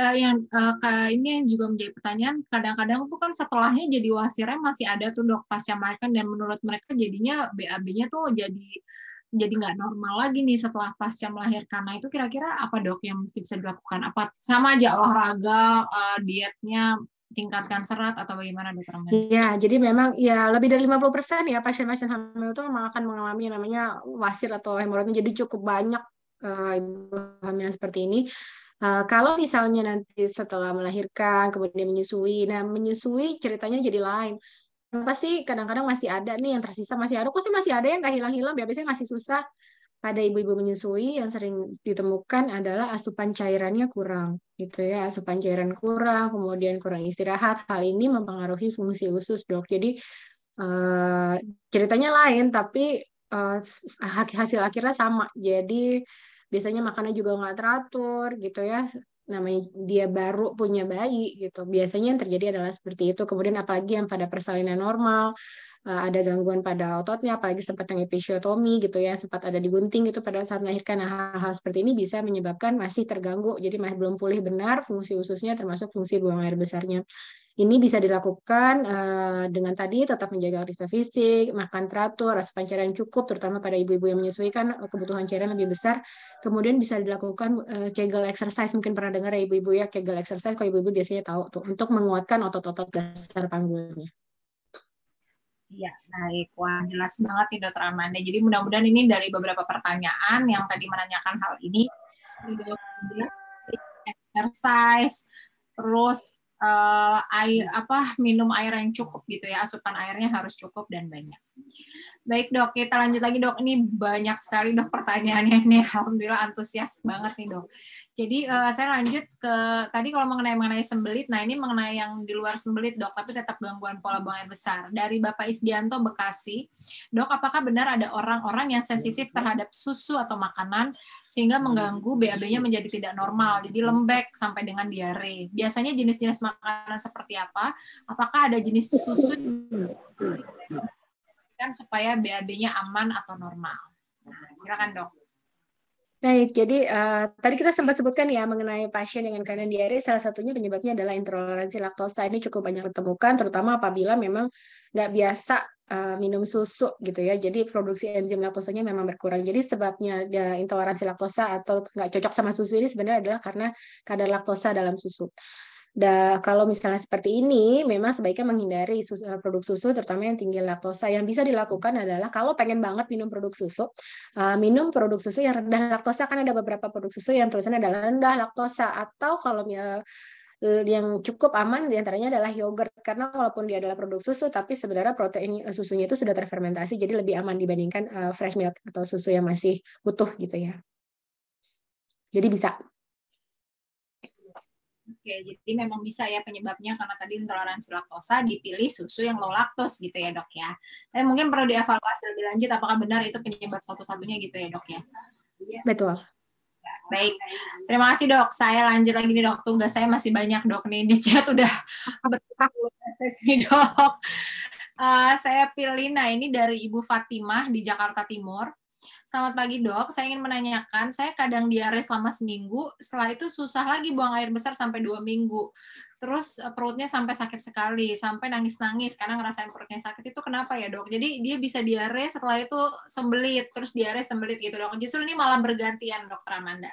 ini yang juga menjadi pertanyaan, kadang-kadang tuh kan setelahnya jadi wasirnya masih ada tuh, Dok, pasca melahirkan, dan menurut mereka jadinya BAB-nya tuh jadi nggak normal lagi nih setelah pasca melahirkan. Nah, itu kira-kira apa, Dok, yang mesti bisa dilakukan? Apa sama aja olahraga, dietnya, tingkatkan serat, atau bagaimana, Dokter Amanda? Iya, jadi memang ya lebih dari 50% ya pasien-pasien hamil itu memang akan mengalami yang namanya wasir atau hemoroidnya, jadi cukup banyak ibu hamil seperti ini. Kalau misalnya nanti setelah melahirkan kemudian menyusui, nah menyusui ceritanya jadi lain. Kenapa sih kadang-kadang masih ada nih yang tersisa, masih ada, kok sih masih ada yang nggak hilang-hilang, biasanya masih susah. Pada ibu-ibu menyusui yang sering ditemukan adalah asupan cairannya kurang, gitu ya, asupan cairan kurang, kemudian kurang istirahat. Hal ini mempengaruhi fungsi usus, Dok. Jadi ceritanya lain, tapi hasil akhirnya sama. Jadi biasanya makannya juga nggak teratur, gitu ya. Namanya dia baru punya bayi, gitu. Biasanya yang terjadi adalah seperti itu. Kemudian apalagi yang pada persalinan normal, ada gangguan pada ototnya, apalagi sempat yang episiotomi gitu ya, sempat ada digunting gitu pada saat melahirkan. Nah, hal-hal seperti ini bisa menyebabkan masih terganggu, jadi masih belum pulih benar fungsi ususnya termasuk fungsi buang air besarnya. Ini bisa dilakukan dengan tadi tetap menjaga aktivitas fisik, makan teratur, asupan cairan cukup, terutama pada ibu-ibu yang menyusui kan kebutuhan cairan lebih besar. Kemudian bisa dilakukan Kegel exercise, mungkin pernah dengar ya ibu-ibu ya, Kegel exercise, kalau ibu-ibu biasanya tahu tuh, untuk menguatkan otot-otot dasar panggulnya. Iya, baik. Wah, jelas banget nih, Dokter Amanda. Jadi mudah-mudahan ini dari beberapa pertanyaan yang tadi menanyakan hal ini, exercise, terus minum air yang cukup gitu ya, asupan airnya harus cukup dan banyak. Baik, Dok, kita lanjut lagi, Dok. Ini banyak sekali, Dok, pertanyaannya nih. Alhamdulillah antusias banget nih, Dok. Jadi saya lanjut ke tadi kalau mengenai sembelit. Nah, ini mengenai yang di luar sembelit, Dok, tapi tetap gangguan pola buang air besar. Dari Bapak Isdianto, Bekasi. Dok, apakah benar ada orang-orang yang sensitif terhadap susu atau makanan sehingga mengganggu BAB-nya menjadi tidak normal, jadi lembek sampai dengan diare? Biasanya jenis-jenis makanan seperti apa? Apakah ada jenis susu kan supaya BAB-nya aman atau normal? Nah, silakan, Dok. Baik, jadi tadi kita sempat sebutkan ya mengenai pasien dengan keadaan diare, salah satunya penyebabnya adalah intoleransi laktosa. Ini cukup banyak ditemukan, terutama apabila memang nggak biasa minum susu gitu ya. Jadi produksi enzim laktosanya memang berkurang. Jadi sebabnya intoleransi laktosa atau nggak cocok sama susu ini sebenarnya adalah karena kadar laktosa dalam susu. Kalau misalnya seperti ini, memang sebaiknya menghindari produk susu, terutama yang tinggi laktosa. Yang bisa dilakukan adalah kalau pengen banget minum produk susu, minum produk susu yang rendah laktosa. Kan ada beberapa produk susu yang tulisannya adalah rendah laktosa. Atau kalau Yang cukup aman diantaranya adalah yogurt, karena walaupun dia adalah produk susu, tapi sebenarnya protein susunya itu sudah terfermentasi, jadi lebih aman dibandingkan fresh milk atau susu yang masih utuh gitu ya. Jadi bisa. Oke, jadi memang bisa ya penyebabnya karena tadi intoleransi laktosa, dipilih susu yang low laktos gitu ya dok ya. Tapi mungkin perlu dievaluasi lebih lanjut apakah benar itu penyebab satu-satunya gitu ya dok ya. Betul. Baik, terima kasih dok. Saya lanjut lagi nih dok. Tugas saya masih banyak dok nih. Di chat udah sesi dok. Saya pilih, nah ini dari Ibu Fatimah di Jakarta Timur. Selamat pagi dok, saya ingin menanyakan, saya kadang diare selama seminggu, setelah itu susah lagi buang air besar sampai 2 minggu. Terus perutnya sampai sakit sekali, sampai nangis-nangis karena ngerasain perutnya sakit. Itu kenapa ya dok? Jadi dia bisa diare, setelah itu sembelit, terus diare sembelit gitu dok. Justru ini malah bergantian dokter Amanda.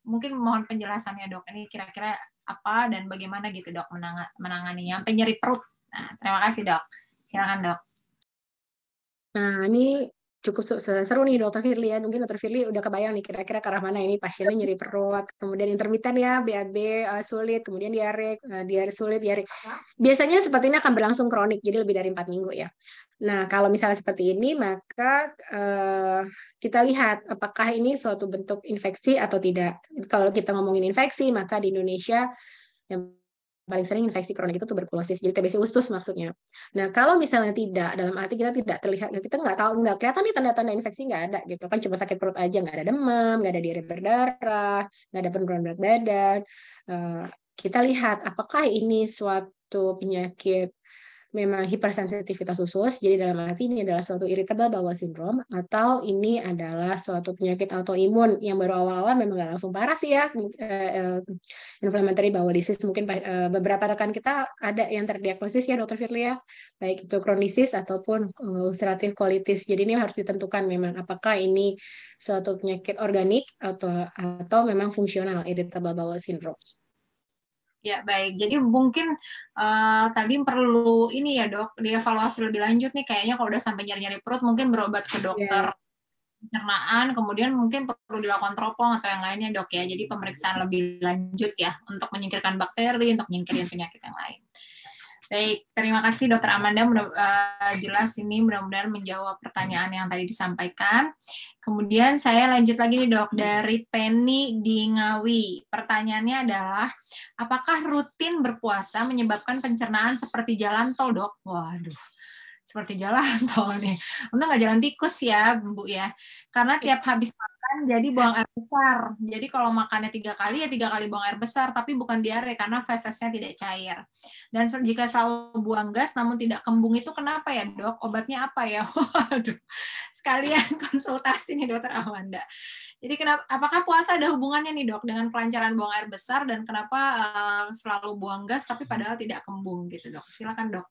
Mungkin mohon penjelasannya dok, ini kira-kira apa dan bagaimana gitu dok menanganinya, sampai nyeri perut. Nah, terima kasih dok. Silakan dok. Nah, ini cukup seru nih Dokter Firly ya. Mungkin Dokter Firly udah kebayang nih kira-kira ke arah mana ini, pasiennya nyeri perut, kemudian intermiten ya, BAB sulit, kemudian diare sulit, diare. Biasanya seperti ini akan berlangsung kronik, jadi lebih dari 4 minggu ya. Nah, kalau misalnya seperti ini, maka kita lihat apakah ini suatu bentuk infeksi atau tidak. Kalau kita ngomongin infeksi, maka di Indonesia yang paling sering infeksi kronik itu tuberkulosis, jadi TBC usus maksudnya. Nah, kalau misalnya tidak, dalam arti kita tidak terlihat, kita nggak tahu, nggak kelihatan nih tanda-tanda infeksi, nggak ada gitu kan, cuma sakit perut aja, nggak ada demam, nggak ada diare berdarah, nggak ada penurunan berat badan. Kita lihat apakah ini suatu penyakit memang hipersensitivitas usus, jadi dalam arti ini adalah suatu irritable bowel syndrome, atau ini adalah suatu penyakit autoimun yang baru awal-awal memang nggak langsung parah sih ya, inflammatory bowel disease. Mungkin beberapa rekan kita ada yang terdiagnosis ya dokter Firly ya, baik itu kronisis ataupun ulcerative colitis. Jadi ini harus ditentukan memang apakah ini suatu penyakit organik atau memang fungsional, irritable bowel syndrome. Ya, baik. Jadi mungkin tadi perlu ini ya dok, dievaluasi lebih lanjut nih. Kayaknya kalau udah sampai nyari-nyari perut, mungkin berobat ke dokter pencernaan, kemudian mungkin perlu dilakukan teropong atau yang lainnya dok ya. Jadi pemeriksaan lebih lanjut ya, untuk menyingkirkan bakteri, untuk menyingkirkan penyakit yang lain. Baik, terima kasih Dokter Amanda. Jelas ini mudah-mudahan menjawab pertanyaan yang tadi disampaikan. Kemudian saya lanjut lagi nih dok, dari Penny di Ngawi. Pertanyaannya adalah, apakah rutin berpuasa menyebabkan pencernaan seperti jalan tol dok? Waduh, seperti jalan tol nih. Untung nggak jalan tikus ya Bu ya. Karena tiap habis makan jadi buang air besar. Jadi kalau makannya 3 kali ya 3 kali buang air besar, tapi bukan diare karena fesesnya tidak cair. Dan jika selalu buang gas namun tidak kembung itu kenapa ya dok? Obatnya apa ya? Waduh, sekalian konsultasi nih dokter Amanda. Jadi apakah puasa ada hubungannya nih dok dengan kelancaran buang air besar dan kenapa selalu buang gas tapi padahal tidak kembung gitu dok? Silakan dok.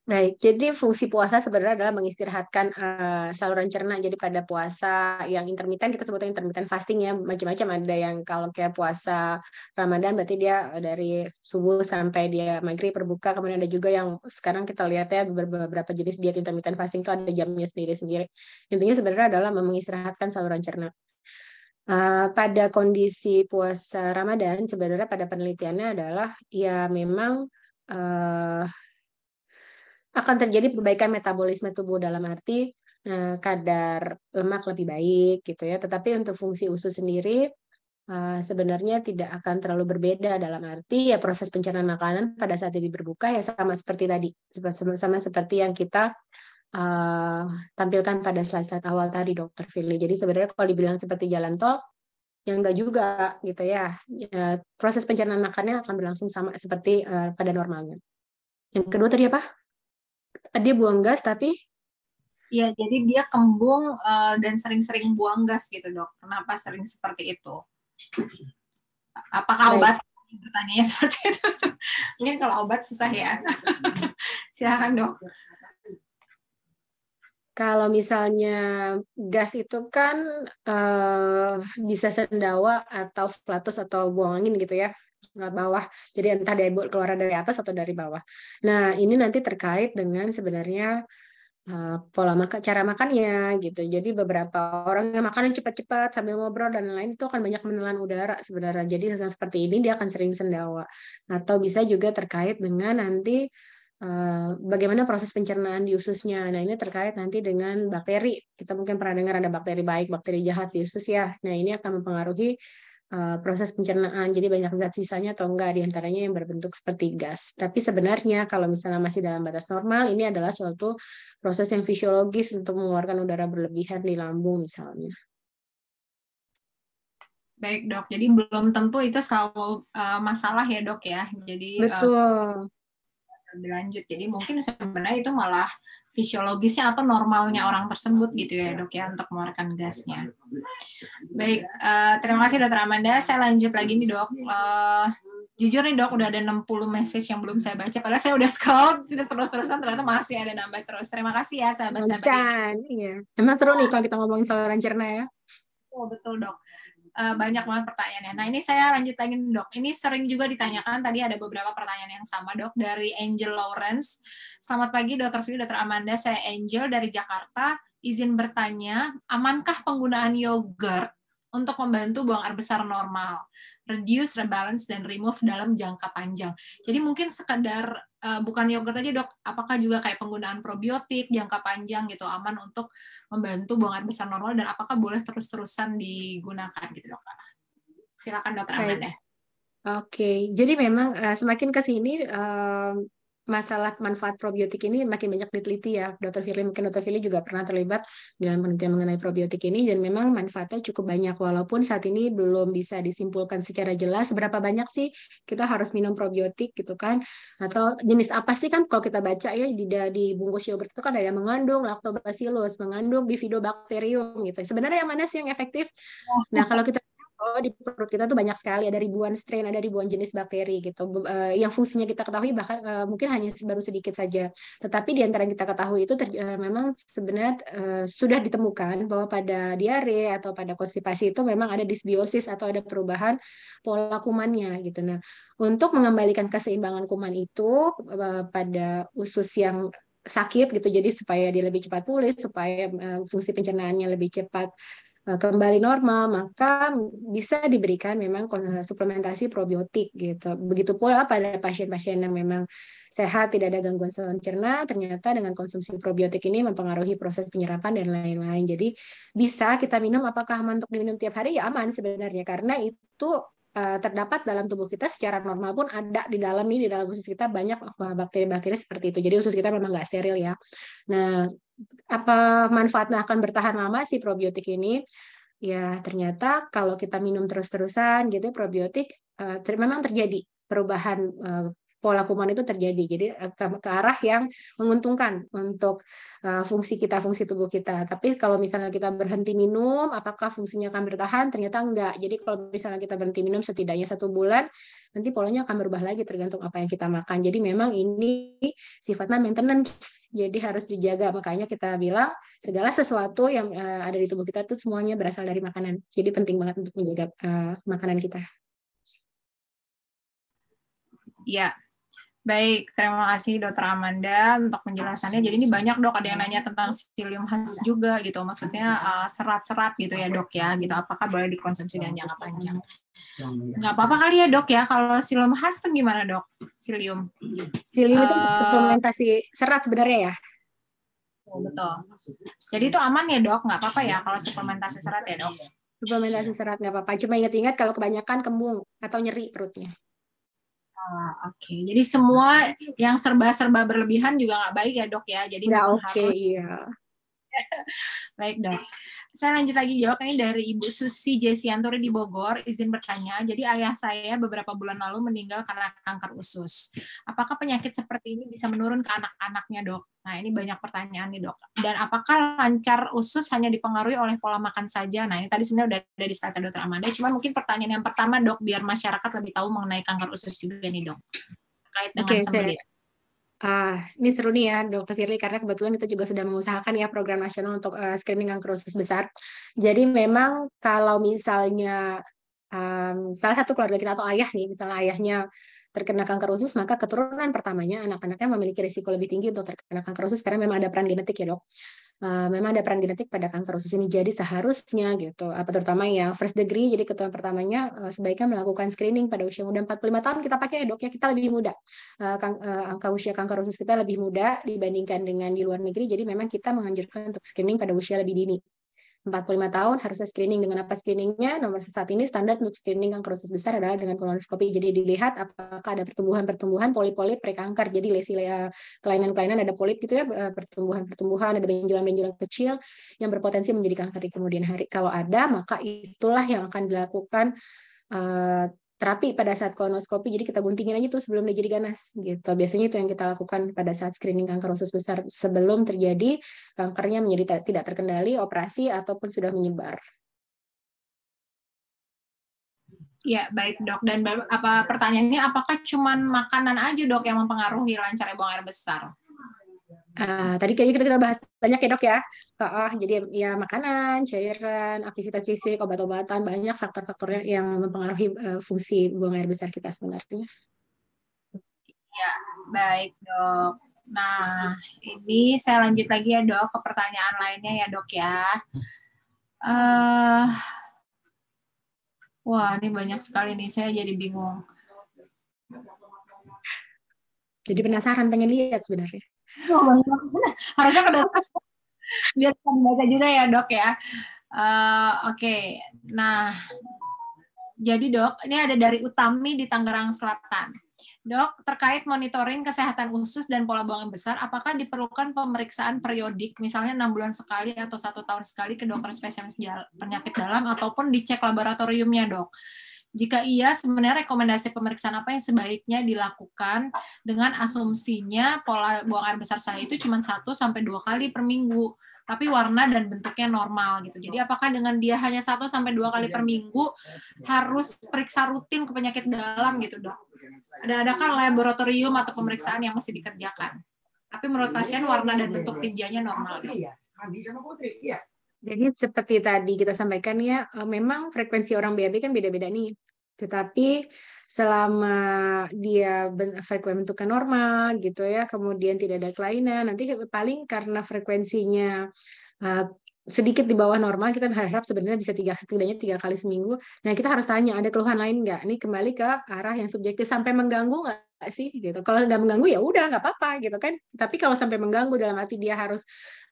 Baik, jadi fungsi puasa sebenarnya adalah mengistirahatkan saluran cerna. Jadi pada puasa yang intermiten, kita sebutnya intermittent fasting ya, macam-macam. Ada yang kalau kayak puasa Ramadan, berarti dia dari subuh sampai dia maghrib berbuka. Kemudian ada juga yang sekarang kita lihat ya, beberapa jenis diet intermittent fasting itu ada jamnya sendiri-sendiri. Intinya sebenarnya adalah mengistirahatkan saluran cerna. Pada kondisi puasa Ramadan, sebenarnya pada penelitiannya adalah ya memang akan terjadi perbaikan metabolisme tubuh, dalam arti kadar lemak lebih baik gitu ya. Tetapi untuk fungsi usus sendiri sebenarnya tidak akan terlalu berbeda, dalam arti ya proses pencernaan makanan pada saat ini berbuka ya sama seperti tadi, sama seperti yang kita tampilkan pada slide-slide awal tadi dokter Firly. Jadi sebenarnya kalau dibilang seperti jalan tol, yang enggak juga gitu ya. Proses pencernaan makannya akan berlangsung sama seperti pada normalnya. Yang kedua tadi apa? Dia buang gas tapi ya jadi dia kembung dan sering-sering buang gas gitu dok. Kenapa sering seperti itu? Apakah obat? Pertanyaannya seperti itu. Mungkin kalau obat susah ya. Silakan dok. Kalau misalnya gas itu kan bisa sendawa atau flatus atau buang angin gitu ya, nggak bawah. Jadi entah dia keluar dari atas atau dari bawah. Nah ini nanti terkait dengan sebenarnya pola makan, cara makannya gitu. Jadi beberapa orang yang makan cepat-cepat sambil ngobrol dan lain itu akan banyak menelan udara sebenarnya. Jadi hal seperti ini dia akan sering sendawa. Atau bisa juga terkait dengan nanti bagaimana proses pencernaan di ususnya. Nah, ini terkait nanti dengan bakteri. Kita mungkin pernah dengar ada bakteri baik, bakteri jahat di usus ya. Nah, ini akan mempengaruhi proses pencernaan. Jadi banyak zat sisanya atau enggak, di antaranya yang berbentuk seperti gas. Tapi sebenarnya kalau misalnya masih dalam batas normal, ini adalah suatu proses yang fisiologis untuk mengeluarkan udara berlebihan di lambung misalnya. Baik dok, jadi belum tentu itu selalu masalah ya dok ya. Jadi Betul. lebih lanjut. Jadi mungkin sebenarnya itu malah fisiologisnya atau normalnya orang tersebut gitu ya dok ya untuk mengeluarkan gasnya. Baik, terima kasih dokter Amanda. Saya lanjut lagi nih dok. Jujur nih dok, udah ada 60 message yang belum saya baca. Padahal saya udah scroll terus-terusan, ternyata masih ada nambah terus. Terima kasih ya sahabat-sahabat. Iya. Emang seru nih kalau kita ngomongin saluran cerna ya. Oh, betul dok. Banyak banget pertanyaannya. Nah, ini saya lanjut lagi nih, dok. Ini sering juga ditanyakan, tadi ada beberapa pertanyaan yang sama, dok, dari Angel Lawrence. Selamat pagi, Dr. Fili, Dr. Amanda. Saya Angel dari Jakarta. Izin bertanya, amankah penggunaan yogurt untuk membantu buang air besar normal, reduce, rebalance, dan remove dalam jangka panjang? Jadi mungkin sekedar bukan yogurt aja dok, apakah juga kayak penggunaan probiotik jangka panjang gitu aman untuk membantu buang air besar normal, dan apakah boleh terus-terusan digunakan gitu dok? Silakan dokter Amanda. Oke, jadi memang semakin ke sini masalah manfaat probiotik ini makin banyak diteliti ya. Dr. Firly, mungkin Dr. Firly juga pernah terlibat dalam penelitian mengenai probiotik ini dan memang manfaatnya cukup banyak walaupun saat ini belum bisa disimpulkan secara jelas seberapa banyak sih kita harus minum probiotik gitu kan. Atau jenis apa sih kan kalau kita baca ya di bungkus yogurt itu kan ada yang mengandung lactobacillus, mengandung bifidobacterium gitu. Sebenarnya yang mana sih yang efektif? Nah, kalau kita di perut kita tuh banyak sekali, ada ribuan strain, ada ribuan jenis bakteri gitu. Yang fungsinya kita ketahui bahkan mungkin hanya baru sedikit saja. Tetapi di antara yang kita ketahui itu memang sebenarnya sudah ditemukan bahwa pada diare atau pada konstipasi itu memang ada disbiosis atau ada perubahan pola kumannya gitu. Nah, untuk mengembalikan keseimbangan kuman itu pada usus yang sakit gitu, jadi supaya dia lebih cepat pulih, supaya fungsi pencernaannya lebih cepat kembali normal, maka bisa diberikan memang suplementasi probiotik gitu. Begitu pula pada pasien-pasien yang memang sehat, tidak ada gangguan saluran cerna, ternyata dengan konsumsi probiotik ini mempengaruhi proses penyerapan dan lain-lain. Jadi bisa kita minum, apakah aman untuk diminum tiap hari? Ya aman sebenarnya, karena itu terdapat dalam tubuh kita secara normal pun ada di dalam nih, di dalam usus kita banyak bakteri-bakteri seperti itu. Jadi usus kita memang nggak steril ya. Nah, apa manfaatnya akan bertahan lama si probiotik ini? Ya, ternyata kalau kita minum terus-terusan gitu probiotik memang terjadi perubahan pola kuman itu terjadi. Jadi ke arah yang menguntungkan untuk fungsi kita, fungsi tubuh kita. Tapi kalau misalnya kita berhenti minum, apakah fungsinya akan bertahan? Ternyata enggak. Jadi kalau misalnya kita berhenti minum setidaknya 1 bulan, nanti polanya akan berubah lagi tergantung apa yang kita makan. Jadi memang ini sifatnya maintenance. Jadi harus dijaga. Makanya kita bilang segala sesuatu yang ada di tubuh kita itu semuanya berasal dari makanan. Jadi penting banget untuk menjaga makanan kita. Ya, baik. Terima kasih Dokter Amanda untuk penjelasannya. Jadi ini banyak dok, ada yang nanya tentang psyllium husk juga gitu. Maksudnya serat-serat gitu ya dok ya. Gitu. Apakah boleh dikonsumsi dengan jangka panjang? Nggak apa-apa kali ya dok ya. Kalau psyllium husk itu gimana dok? Psyllium. Psyllium itu suplementasi serat sebenarnya ya. Oh, betul. Jadi itu aman ya dok, nggak apa-apa ya kalau suplementasi serat ya dok? Suplementasi serat nggak apa-apa. Cuma ingat-ingat kalau kebanyakan kembung atau nyeri perutnya. Oke. Jadi semua yang serba-serba berlebihan juga nggak baik ya dok ya. Jadi Nggak memang oke, harus. iya. Baik dok. Saya lanjut lagi jawab ini dari Ibu Susi Jesianturi di Bogor. Izin bertanya, jadi ayah saya beberapa bulan lalu meninggal karena kanker usus. Apakah penyakit seperti ini bisa menurun ke anak-anaknya dok? Nah ini banyak pertanyaan nih dok. Dan apakah lancar usus hanya dipengaruhi oleh pola makan saja? Nah ini tadi sebenarnya udah ada di slide dokter Amanda. Cuma mungkin pertanyaan yang pertama dok, biar masyarakat lebih tahu mengenai kanker usus juga nih dok. Terkait dengan sembelit. Ini seru nih ya, Dr. Firly, karena kebetulan kita juga sudah mengusahakan ya program nasional untuk screening kanker usus besar. Jadi memang kalau misalnya salah satu keluarga kita atau ayah nih, misalnya ayahnya terkena kanker usus, maka keturunan pertamanya anak-anaknya memiliki risiko lebih tinggi untuk terkena kanker usus karena memang ada peran genetik ya dok. Memang ada peran genetik pada kanker usus ini. Jadi seharusnya gitu, terutama yang first degree, jadi keturunan pertamanya sebaiknya melakukan screening pada usia muda. 45 tahun kita pakai ya dok ya, kita lebih muda. Angka usia kanker usus kita lebih muda dibandingkan dengan di luar negeri, jadi memang kita menganjurkan untuk screening pada usia lebih dini. 45 tahun harusnya screening. Dengan apa screeningnya? Nomor saat ini standar untuk screening kanker usus besar adalah dengan kolonoskopi. Jadi dilihat apakah ada pertumbuhan-pertumbuhan polip-polip prekanker. Jadi lesi kelainan-kelainan, ada polip gitu ya, pertumbuhan-pertumbuhan, ada benjolan-benjolan kecil yang berpotensi menjadi kanker di kemudian hari. Kalau ada, maka itulah yang akan dilakukan terapi pada saat kolonoskopi. Jadi kita guntingin aja tuh sebelum dia jadi ganas gitu. Biasanya itu yang kita lakukan pada saat screening kanker usus besar sebelum terjadi kankernya menjadi tidak terkendali, operasi ataupun sudah menyebar. Ya, baik dok. Dan pertanyaannya apakah cuman makanan aja dok yang mempengaruhi lancarnya buang air besar? Tadi kayaknya kita bahas banyak ya dok ya. Jadi ya makanan, cairan, aktivitas fisik, obat-obatan, banyak faktor-faktor yang mempengaruhi fungsi buang air besar kita sebenarnya. Ya, baik dok. Nah, ini saya lanjut lagi ya dok ke pertanyaan lainnya ya dok ya. Wah, ini banyak sekali nih, saya jadi bingung. Jadi penasaran, pengen lihat sebenarnya. Oh, banyak. Harusnya biar dibaca juga ya dok ya. Oke. Nah, jadi dok, ini ada dari Utami di Tangerang Selatan. Dok, terkait monitoring kesehatan usus dan pola buang air besar, apakah diperlukan pemeriksaan periodik, misalnya 6 bulan sekali atau 1 tahun sekali ke dokter spesialis penyakit dalam, ataupun dicek laboratoriumnya, dok? Jika iya, sebenarnya rekomendasi pemeriksaan apa yang sebaiknya dilakukan dengan asumsinya pola buang air besar saya itu cuma 1-2 kali per minggu, tapi warna dan bentuknya normal gitu. Jadi apakah dengan dia hanya 1-2 kali per minggu harus periksa rutin ke penyakit dalam gitu dok? Adakah laboratorium atau pemeriksaan yang mesti dikerjakan? Tapi menurut pasien warna dan bentuk tinjanya normal. Dok. Jadi seperti tadi kita sampaikan ya, memang frekuensi orang BAB kan beda-beda nih. Tetapi selama dia frekuensi bentuknya normal gitu ya, kemudian tidak ada kelainan, nanti paling karena frekuensinya sedikit di bawah normal, kita berharap sebenarnya bisa setidaknya 3 kali seminggu. Nah, kita harus tanya, ada keluhan lain nggak? Ini kembali ke arah yang subjektif, sampai mengganggu nggak sih? Gitu. Kalau nggak mengganggu ya udah nggak apa-apa gitu kan. Tapi kalau sampai mengganggu dalam arti dia harus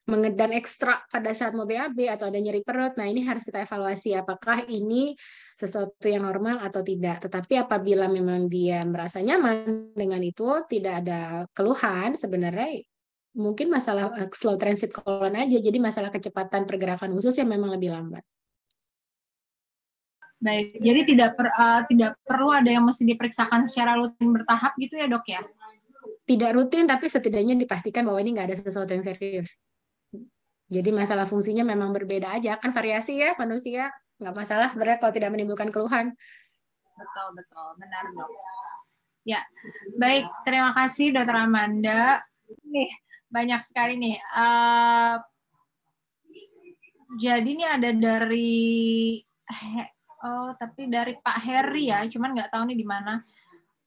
mengedan ekstra pada saat mau BAB atau ada nyeri perut, nah ini harus kita evaluasi apakah ini sesuatu yang normal atau tidak. Tetapi apabila memang dia merasa nyaman dengan itu, tidak ada keluhan, sebenarnya mungkin masalah slow transit colon aja, jadi masalah kecepatan pergerakan usus yang memang lebih lambat. Baik, jadi tidak perlu ada yang mesti diperiksakan secara rutin bertahap gitu ya dok ya? Tidak rutin, tapi setidaknya dipastikan bahwa ini nggak ada sesuatu yang serius. Jadi masalah fungsinya memang berbeda aja, kan variasi ya manusia, nggak masalah sebenarnya kalau tidak menimbulkan keluhan. Betul, benar dok. Ya, baik, terima kasih Dokter Amanda. Nih, banyak sekali nih. Jadi ini ada dari Pak Heri ya, cuman nggak tahu nih di mana.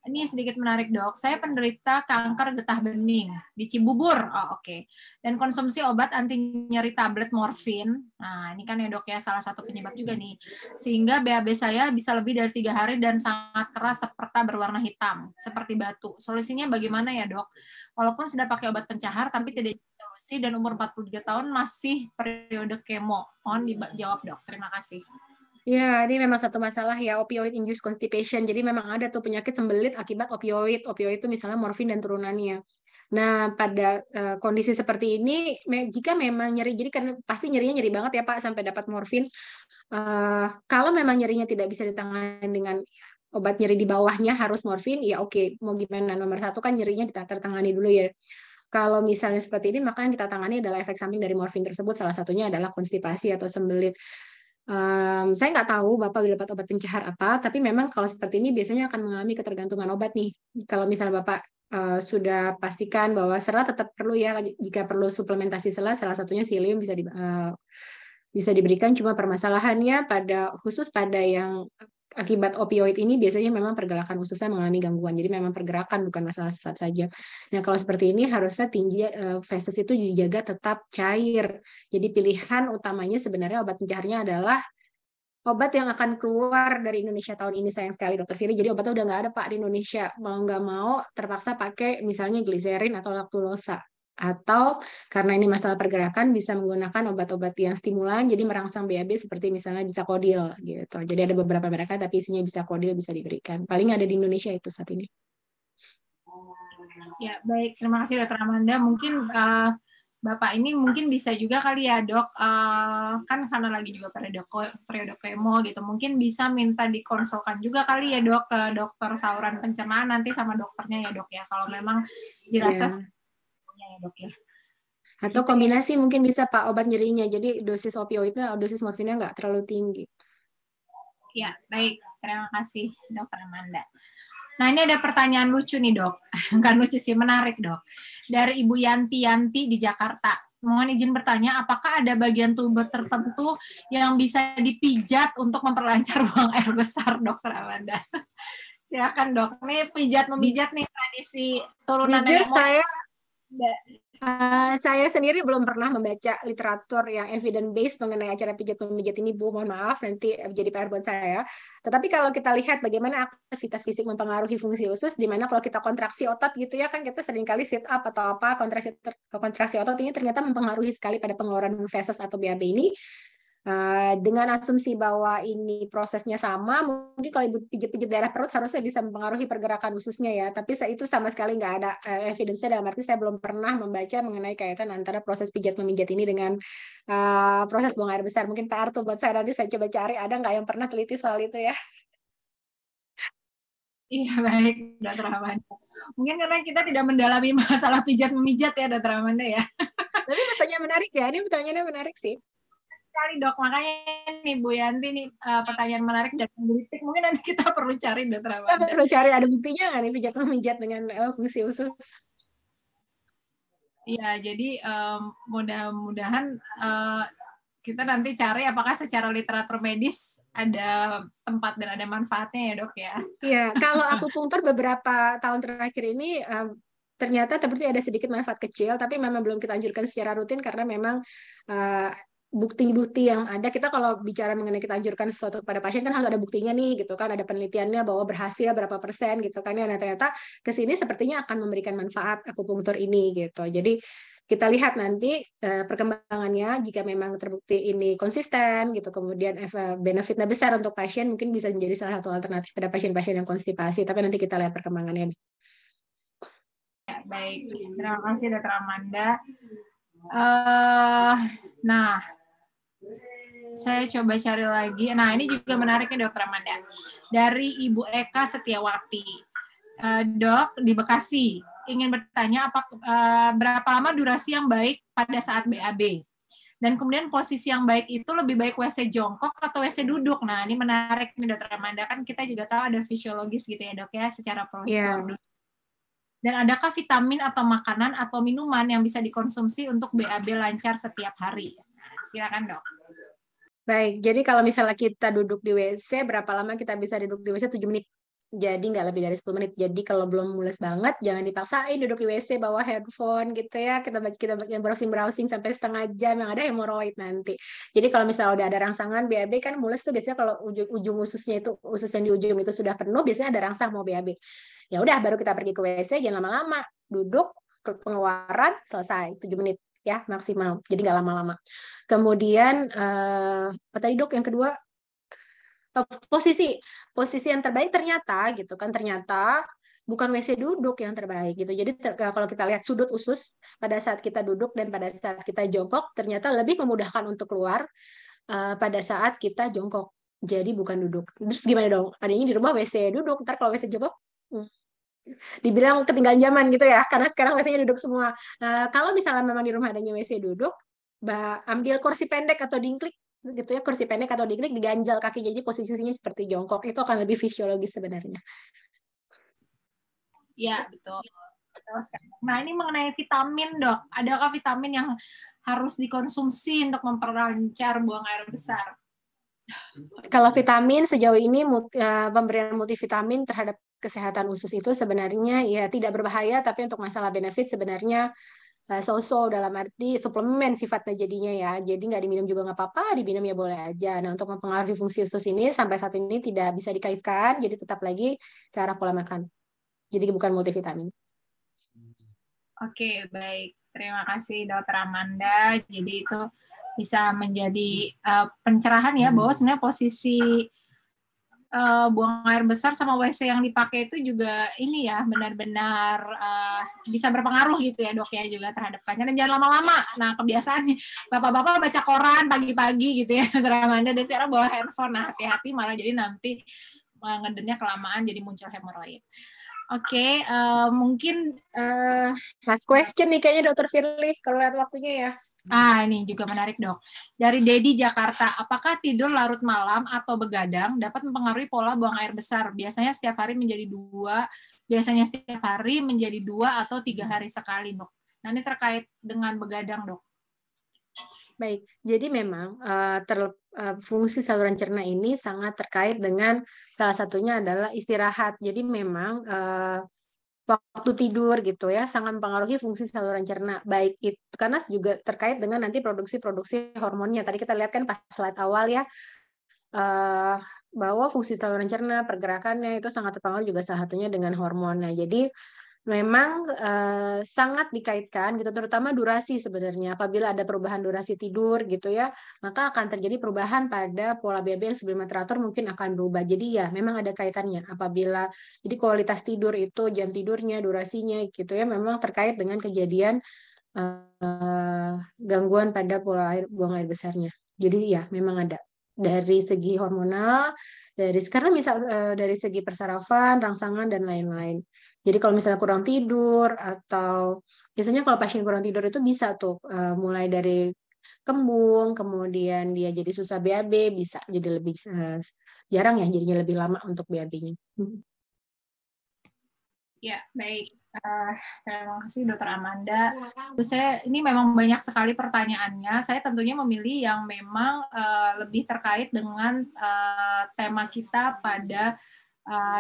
Ini sedikit menarik dok. Saya penderita kanker getah bening di Cibubur. Oke. Dan konsumsi obat anti nyeri tablet morfin. Nah ini kan ya dok ya salah satu penyebab juga nih. Sehingga BAB saya bisa lebih dari 3 hari dan sangat keras serta berwarna hitam seperti batu. Solusinya bagaimana ya dok? Walaupun sudah pakai obat pencahar tapi tidak solusi dan umur 43 tahun masih periode kemo. Mohon dijawab dok. Terima kasih. Ya, ini memang satu masalah ya, opioid-induced constipation. Jadi memang ada tuh penyakit sembelit akibat opioid. Opioid itu misalnya morfin dan turunannya. Nah, pada kondisi seperti ini, jika memang nyeri, jadi kan pasti nyerinya nyeri banget ya Pak, sampai dapat morfin. Kalau memang nyerinya tidak bisa ditangani dengan obat nyeri di bawahnya harus morfin, ya oke. Mau gimana? Nomor 1 kan nyerinya kita tertangani dulu ya. Kalau misalnya seperti ini, maka yang kita tangani adalah efek samping dari morfin tersebut. Salah satunya adalah konstipasi atau sembelit. Saya nggak tahu Bapak dapat obat pencahar apa, tapi memang kalau seperti ini biasanya akan mengalami ketergantungan obat nih. Kalau misalnya Bapak sudah pastikan bahwa serat tetap perlu ya, jika perlu suplementasi serat, salah satunya psyllium bisa diberikan, cuma permasalahannya khusus pada yang akibat opioid ini biasanya memang pergerakan ususnya mengalami gangguan. Jadi memang pergerakan bukan masalah sifat saja. Nah, kalau seperti ini harusnya tinggi feses itu dijaga tetap cair. Jadi pilihan utamanya sebenarnya obat pencairnya adalah obat yang akan keluar dari Indonesia tahun ini, sayang sekali Dokter Fili. Jadi obatnya udah nggak ada Pak di Indonesia. Mau nggak mau terpaksa pakai misalnya gliserin atau laktulosa. Atau karena ini masalah pergerakan bisa menggunakan obat-obat yang stimulan jadi merangsang BAB seperti misalnya Bisakodil gitu. Jadi ada beberapa merek tapi isinya Bisakodil bisa diberikan. Paling ada di Indonesia itu saat ini. Ya, baik. Terima kasih Dokter Amanda. Mungkin Bapak ini mungkin bisa juga kali ya dok, kan karena lagi juga periode kemo gitu, mungkin bisa minta dikonsulkan juga kali ya dok ke dokter saluran pencernaan nanti sama dokternya ya dok ya, kalau memang dirasa ya dok ya. Atau Gitu kombinasi ya. Mungkin bisa Pak obat nyerinya, jadi dosis opioidnya, dosis morfinnya nggak terlalu tinggi. Ya, baik. Terima kasih Dokter Amanda. Nah, ini ada pertanyaan lucu nih, Dok. Bukan lucu sih, menarik, Dok. Dari Ibu Yanti di Jakarta. Mohon izin bertanya, apakah ada bagian tubuh tertentu yang bisa dipijat untuk memperlancar buang air besar, Dokter Amanda? Silakan, Dok. Ini pijat-memijat nih tradisi turunan nenek moyang. Saya sendiri belum pernah membaca literatur yang evidence based mengenai acara pijat memijat ini, Bu. Mohon maaf, nanti jadi PR buat saya. Tetapi kalau kita lihat bagaimana aktivitas fisik mempengaruhi fungsi usus, di mana kalau kita kontraksi otot gitu ya, kan kita seringkali sit up atau apa, kontraksi otot ini ternyata mempengaruhi sekali pada pengeluaran feses atau BAB ini. Dengan asumsi bahwa ini prosesnya sama, mungkin kalau ibu pijat-pijat daerah perut harusnya bisa mempengaruhi pergerakan ususnya ya. Tapi itu sama sekali nggak ada evidence-nya, dalam arti saya belum pernah membaca mengenai kaitan antara proses pijat memijat ini dengan proses buang air besar. Mungkin Pak Arto buat saya nanti saya coba cari ada nggak yang pernah teliti soal itu ya. Iya, baik, Dokter Amanda. Mungkin karena kita tidak mendalami masalah pijat memijat ya, Dokter Amanda ya. Tapi pertanyaan menarik ya, ini pertanyaannya menarik sih. Sekali dok, makanya nih Bu Yanti nih pertanyaan menarik dan menggelitik, mungkin nanti kita perlu cari Dokter Amanda. Kita perlu cari ada buktinya nggak nih pijat memijat dengan fungsi usus? Iya, jadi mudah-mudahan kita nanti cari apakah secara literatur medis ada tempat dan ada manfaatnya ya dok ya. Iya, kalau akupunktur beberapa tahun terakhir ini ternyata terbukti ada sedikit manfaat kecil, tapi memang belum kita anjurkan secara rutin karena memang bukti-bukti yang ada, kita kalau bicara mengenai kita anjurkan sesuatu kepada pasien kan harus ada buktinya nih gitu kan, ada penelitiannya bahwa berhasil berapa persen gitu kan ya. Nah, ternyata kesini sepertinya akan memberikan manfaat akupunktur ini gitu. Jadi kita lihat nanti perkembangannya, jika memang terbukti ini konsisten gitu, kemudian benefitnya besar untuk pasien, mungkin bisa menjadi salah satu alternatif pada pasien-pasien yang konstipasi, tapi nanti kita lihat perkembangannya. Ya, baik, terima kasih Dokter Amanda. Nah, saya coba cari lagi. Nah, ini juga menarik nih Dokter Amanda. Dari Ibu Eka Setiawati. Dok, di Bekasi. Ingin bertanya berapa lama durasi yang baik pada saat BAB? Dan kemudian posisi yang baik itu lebih baik WC jongkok atau WC duduk. Nah, ini menarik nih Dokter Amanda. Kan kita juga tahu ada fisiologis gitu ya dok ya, secara prosedur. Yeah. Dan adakah vitamin atau makanan atau minuman yang bisa dikonsumsi untuk BAB lancar setiap hari? Nah, silakan dok. Baik, jadi kalau misalnya kita duduk di WC, berapa lama kita bisa duduk di WC? 7 menit. Jadi nggak lebih dari 10 menit. Jadi kalau belum mules banget, jangan dipaksain duduk di WC bawa headphone gitu ya. Kita browsing sampai setengah jam, yang ada hemoroid nanti. Jadi kalau misalnya udah ada rangsangan BAB, kan mules tuh biasanya kalau ujung ususnya itu, usus yang di ujung itu sudah penuh, biasanya ada rangsang mau BAB. Ya udah, baru kita pergi ke WC, jangan lama-lama. Duduk, pengeluaran, selesai. 7 menit ya maksimal. Jadi nggak lama-lama. Kemudian apa tadi dok yang kedua, posisi yang terbaik ternyata gitu kan, ternyata bukan WC duduk yang terbaik gitu. Jadi kalau kita lihat sudut usus pada saat kita duduk dan pada saat kita jongkok ternyata lebih memudahkan untuk keluar pada saat kita jongkok. Jadi bukan duduk. Terus gimana dong? Adanya di rumah WC duduk, ntar kalau WC jongkok dibilang ketinggalan zaman gitu ya, karena sekarang WC-nya duduk semua. Kalau misalnya memang di rumah adanya WC duduk, ambil kursi pendek atau dingklik gitu ya, kursi pendek atau dingklik, diganjal kaki jadi posisinya seperti jongkok, itu akan lebih fisiologis sebenarnya. Ya, betul. Nah, ini mengenai vitamin, dok. Adakah vitamin yang harus dikonsumsi untuk memperlancar buang air besar? Kalau vitamin sejauh ini pemberian multivitamin terhadap kesehatan usus itu sebenarnya ya tidak berbahaya, tapi untuk masalah benefit sebenarnya so-so dalam arti suplemen sifatnya jadinya ya. Jadi nggak diminum juga nggak apa-apa, diminum ya boleh aja. Nah untuk mempengaruhi fungsi usus ini sampai saat ini tidak bisa dikaitkan, jadi tetap lagi ke arah pola makan. Jadi bukan multivitamin. Oke, baik. Terima kasih Dokter Amanda. Jadi itu bisa menjadi pencerahan ya bahwa sebenarnya posisi buang air besar sama WC yang dipakai itu juga ini ya benar-benar bisa berpengaruh gitu ya dok ya juga terhadap kanker, dan jangan lama-lama. Nah kebiasaan bapak-bapak baca koran pagi-pagi gitu ya Dokter Amanda, dan sekarang bawa handphone, nah hati-hati malah jadi nanti ngedennya kelamaan jadi muncul hemoroid. Oke, mungkin Last question nih kayaknya Dokter Firly kalau lihat waktunya ya. Ini juga menarik dok. Dari Dedi Jakarta, apakah tidur larut malam atau begadang dapat mempengaruhi pola buang air besar? Biasanya setiap hari menjadi 2 atau 3 hari sekali dok. Nah ini terkait dengan begadang dok. Baik, jadi memang fungsi saluran cerna ini sangat terkait dengan salah satunya adalah istirahat. Jadi memang waktu tidur gitu ya sangat mempengaruhi fungsi saluran cerna. Baik itu karena juga terkait dengan nanti produksi-produksi hormonnya. Tadi kita lihat kan pas slide awal ya bahwa fungsi saluran cerna, pergerakannya itu sangat terpengaruh juga salah satunya dengan hormon. Nah, jadi memang sangat dikaitkan gitu, terutama durasi sebenarnya. Apabila ada perubahan durasi tidur gitu ya, maka akan terjadi perubahan pada pola BAB yang sebelumnya teratur mungkin akan berubah. Jadi ya memang ada kaitannya. Apabila jadi kualitas tidur itu jam tidurnya, durasinya gitu ya, memang terkait dengan kejadian gangguan pada pola buang air besarnya. Jadi ya memang ada dari segi hormonal, karena misal dari segi persarafan, rangsangan dan lain-lain. Jadi kalau misalnya kurang tidur atau biasanya kalau pasien kurang tidur itu bisa tuh mulai dari kembung, kemudian dia jadi susah BAB, bisa jadi lebih jarang ya, jadinya lebih lama untuk BAB-nya. Ya, baik. Terima kasih Dokter Amanda. Saya ini memang banyak sekali pertanyaannya. Saya tentunya memilih yang memang lebih terkait dengan tema kita pada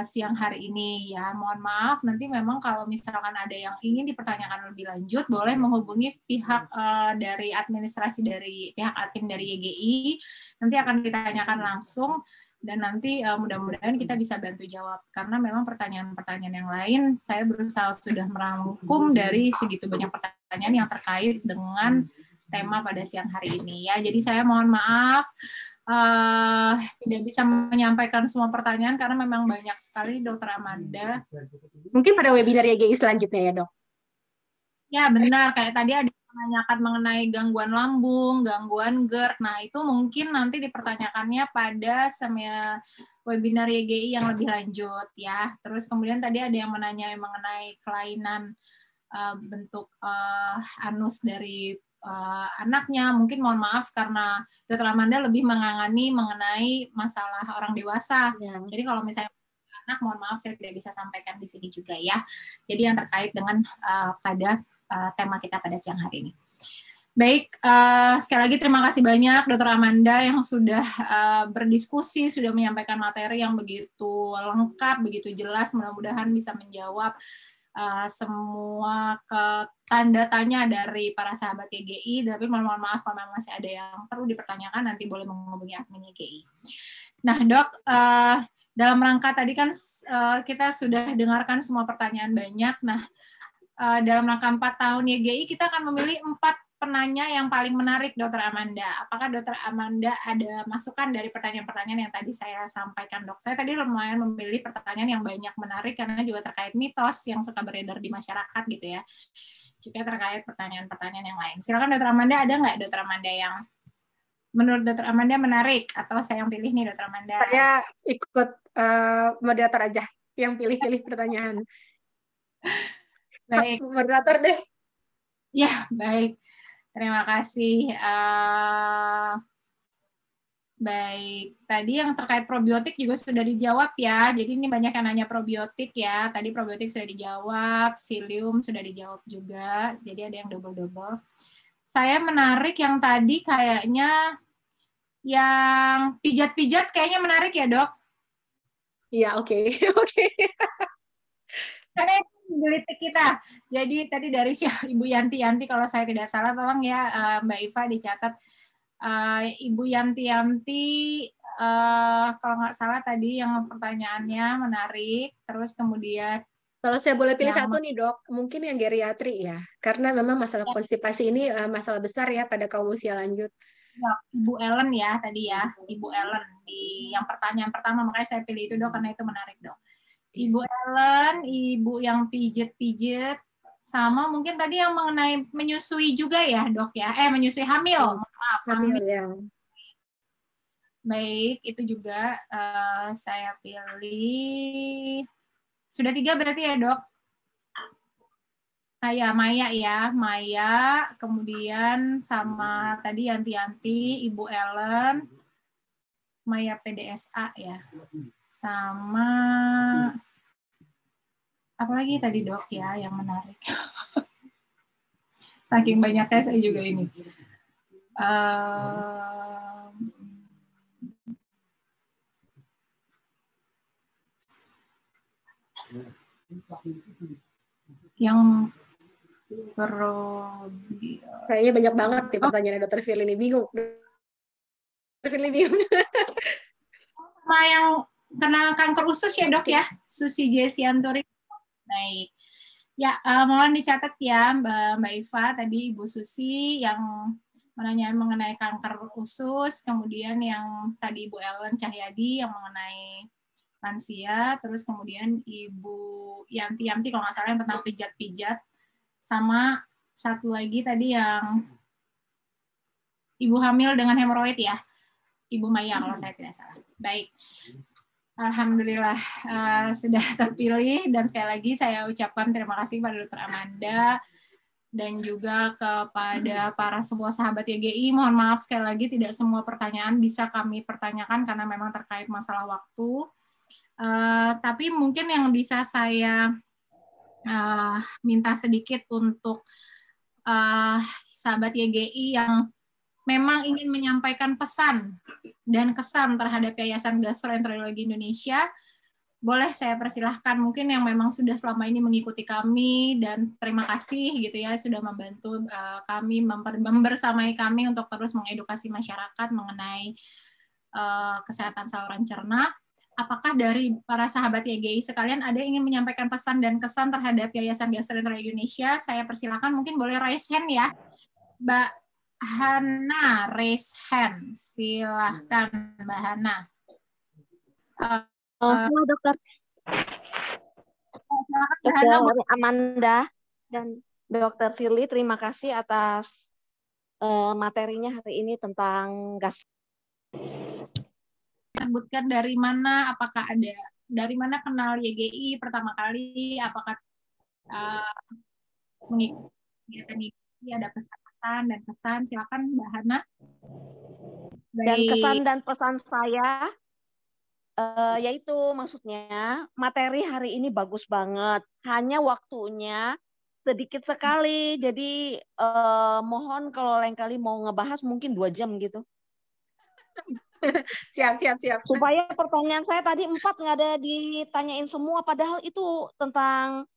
siang hari ini ya. Mohon maaf nanti memang kalau misalkan ada yang ingin dipertanyakan lebih lanjut boleh menghubungi pihak dari administrasi dari pihak admin dari YGI. Nanti akan ditanyakan langsung dan nanti mudah-mudahan kita bisa bantu jawab karena memang pertanyaan-pertanyaan yang lain saya berusaha sudah merangkum dari segitu banyak pertanyaan yang terkait dengan tema pada siang hari ini ya. Jadi saya mohon maaf tidak bisa menyampaikan semua pertanyaan karena memang banyak sekali Dokter Amanda. Mungkin pada webinar YGI selanjutnya ya dok. Ya benar, kayak tadi ada yang menanyakan mengenai gangguan lambung, gangguan GERD. Nah itu mungkin nanti dipertanyakannya pada webinar YGI yang lebih lanjut ya. Terus kemudian tadi ada yang mengenai kelainan bentuk anus dari anaknya. Mungkin mohon maaf karena Dokter Amanda lebih menangani mengenai masalah orang dewasa. Ya. Jadi kalau misalnya anak, mohon maaf saya tidak bisa sampaikan di sini juga ya. Jadi yang terkait dengan pada tema kita pada siang hari ini. Baik, sekali lagi terima kasih banyak Dokter Amanda yang sudah berdiskusi, sudah menyampaikan materi yang begitu lengkap, begitu jelas, mudah-mudahan bisa menjawab semua tanda tanya dari para sahabat YGI, tapi mohon maaf kalau masih ada yang perlu dipertanyakan, nanti boleh menghubungi admin YGI. Nah dok, dalam rangka tadi kan kita sudah dengarkan semua pertanyaan banyak, nah dalam rangka 4 tahun YGI kita akan memilih 4 penanya yang paling menarik Dokter Amanda. Apakah Dokter Amanda ada masukan dari pertanyaan-pertanyaan yang tadi saya sampaikan dok? Saya tadi lumayan memilih pertanyaan yang banyak menarik karena juga terkait mitos yang suka beredar di masyarakat gitu ya. Juga terkait pertanyaan-pertanyaan yang lain. Silakan Dokter Amanda, ada nggak Dokter Amanda yang menurut Dokter Amanda menarik? Atau saya yang pilih nih Dokter Amanda? Saya ikut moderator aja yang pilih-pilih pertanyaan. Baik. Moderator deh. Ya, baik. Terima kasih. Baik, tadi yang terkait probiotik juga sudah dijawab ya. Jadi ini banyak yang nanya probiotik ya. Tadi probiotik sudah dijawab, psyllium sudah dijawab juga. Jadi ada yang double-double. Saya menarik yang tadi kayaknya Yang pijat-pijat kayaknya menarik ya, Dok? Iya, oke. Oke. Karena itu menggelitik kita. Jadi tadi dari Ibu Yanti kalau saya tidak salah, tolong ya Mbak Iva dicatat. Ibu Yanti kalau nggak salah tadi yang pertanyaannya menarik. Terus kemudian Kalau saya boleh pilih yang satu nih, Dok, mungkin yang geriatri ya. Karena memang masalah konstipasi ini masalah besar ya pada kaum usia lanjut. Ibu Ellen ya tadi ya, Ibu Ellen di yang pertanyaan pertama, makanya saya pilih itu, Dok, karena itu menarik, Dok. Ibu Ellen, Ibu yang pijet-pijet, sama mungkin tadi yang mengenai menyusui juga ya, Dok ya. Menyusui hamil. Maaf, Hamil ya. Baik, itu juga saya pilih. Sudah 3 berarti ya, Dok? Ya, Maya ya, Maya, kemudian sama tadi Yanti-Yanti, Ibu Ellen, Maya PDSA ya, sama apalagi tadi, Dok, ya yang menarik. Saking banyaknya saya juga ini. Yang kayaknya banyak banget nih pertanyaan Dokter Firly ini, bingung. Dokter Firly bingung. Sama yang kena kanker usus ya, Dok ya, Susi Jesianturi. Baik. Ya, mohon dicatat ya Mbak Iva, tadi Ibu Susi yang menanya mengenai kanker usus, kemudian yang tadi Ibu Ellen Cahyadi yang mengenai lansia, terus kemudian Ibu Yanti kalau nggak salah yang tentang pijat-pijat, sama satu lagi tadi yang Ibu hamil dengan hemoroid ya, Ibu Maya kalau saya tidak salah. Baik. Alhamdulillah sudah terpilih, dan sekali lagi saya ucapkan terima kasih pada Dr. Amanda dan juga kepada para semua sahabat YGI. Mohon maaf sekali lagi tidak semua pertanyaan bisa kami pertanyakan karena memang terkait masalah waktu. Tapi mungkin yang bisa saya minta sedikit untuk sahabat YGI yang memang ingin menyampaikan pesan dan kesan terhadap Yayasan Gastroenterologi Indonesia, boleh saya persilahkan, mungkin yang memang sudah selama ini mengikuti kami, dan terima kasih gitu ya sudah membantu kami, membersamai kami untuk terus mengedukasi masyarakat mengenai kesehatan saluran cerna. Apakah dari para sahabat YGI sekalian ada yang ingin menyampaikan pesan dan kesan terhadap Yayasan Gastroenterologi Indonesia? Saya persilahkan, mungkin boleh raise hand ya, Mbak Hana, raise hand. Silahkan, Mbak Hana. Halo, Dokter. Dokter Amanda dan Dokter Firly, terima kasih atas materinya hari ini tentang gas. Sebutkan dari mana, apakah ada, dari mana kenal YGI pertama kali, apakah mengikuti kegiatan YGI, ada pesan-pesan dan kesan, silakan Mbak Hana. Dan kesan dan pesan saya, yaitu maksudnya materi hari ini bagus banget, hanya waktunya sedikit sekali, jadi mohon kalau lain kali mau ngebahas mungkin 2 jam gitu. Siap. Supaya pertanyaan saya tadi 4 nggak ada ditanyain semua, padahal itu tentang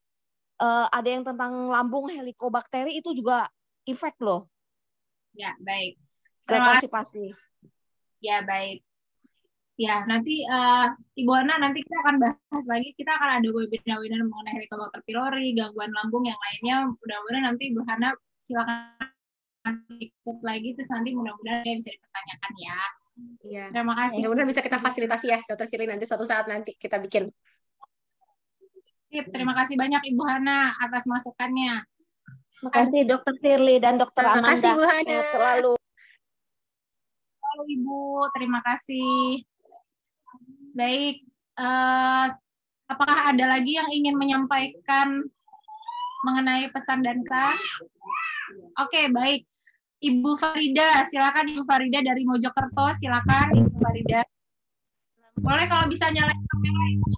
ada yang tentang lambung helikobakteri, itu juga efek loh. Ya, baik. Konstipasi. Ya, baik. Ya, nanti Ibu Hana, nanti kita akan bahas lagi. Kita akan ada webinar mengenai Helicobacter pylori, gangguan lambung yang lainnya. Mudah-mudahan nanti Ibu Hana silakan ikut lagi, terus nanti mudah-mudahan bisa dipertanyakan ya. Iya. Terima kasih. Mudah-mudahan bisa kita fasilitasi ya, Dokter Firly, nanti suatu saat nanti kita bikin. Terima kasih banyak Ibu Hana atas masukannya. Terima kasih Dokter Firly dan Dokter Amanda. Terima kasih Bu Hana. Sehat selalu. Halo Ibu, terima kasih. Baik, apakah ada lagi yang ingin menyampaikan mengenai pesan dan kesan? Oke, baik. Ibu Farida, silakan Ibu Farida dari Mojokerto, silakan Ibu Farida. Boleh kalau bisa nyalain kamera Ibu.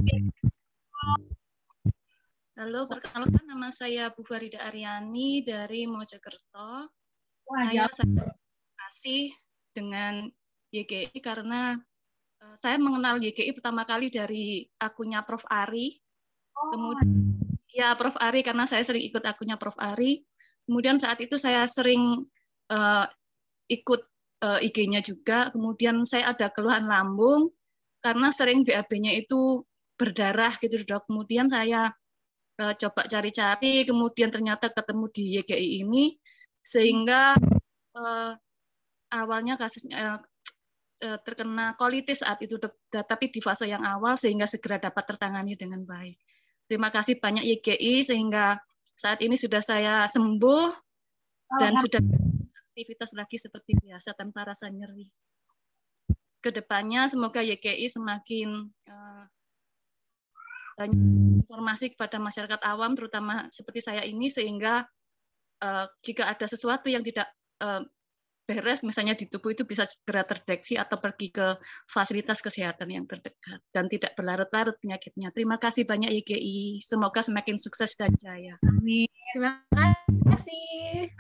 Halo, perkenalkan nama saya Bu Farida Aryani dari Mojokerto. Wah, saya terima kasih dengan YGI karena saya mengenal YGI pertama kali dari akunnya Prof. Ari. Kemudian ya Prof. Ari karena saya sering ikut akunnya Prof. Ari. Kemudian saat itu saya sering ikut IG-nya juga. Kemudian saya ada keluhan lambung karena sering BAB-nya itu berdarah gitu, Dok. Kemudian saya coba cari-cari, kemudian ternyata ketemu di YGI ini, sehingga awalnya kasusnya terkena kolitis saat itu, tapi di fase yang awal sehingga segera dapat tertangani dengan baik. Terima kasih banyak YGI sehingga saat ini sudah saya sembuh dan sudah aktivitas lagi seperti biasa tanpa rasa nyeri. Kedepannya semoga YGI semakin banyak informasi kepada masyarakat awam, terutama seperti saya ini, sehingga jika ada sesuatu yang tidak beres, misalnya di tubuh itu bisa segera terdeteksi atau pergi ke fasilitas kesehatan yang terdekat dan tidak berlarut-larut penyakitnya. Terima kasih banyak YGI. Semoga semakin sukses dan jaya. Amin. Terima kasih.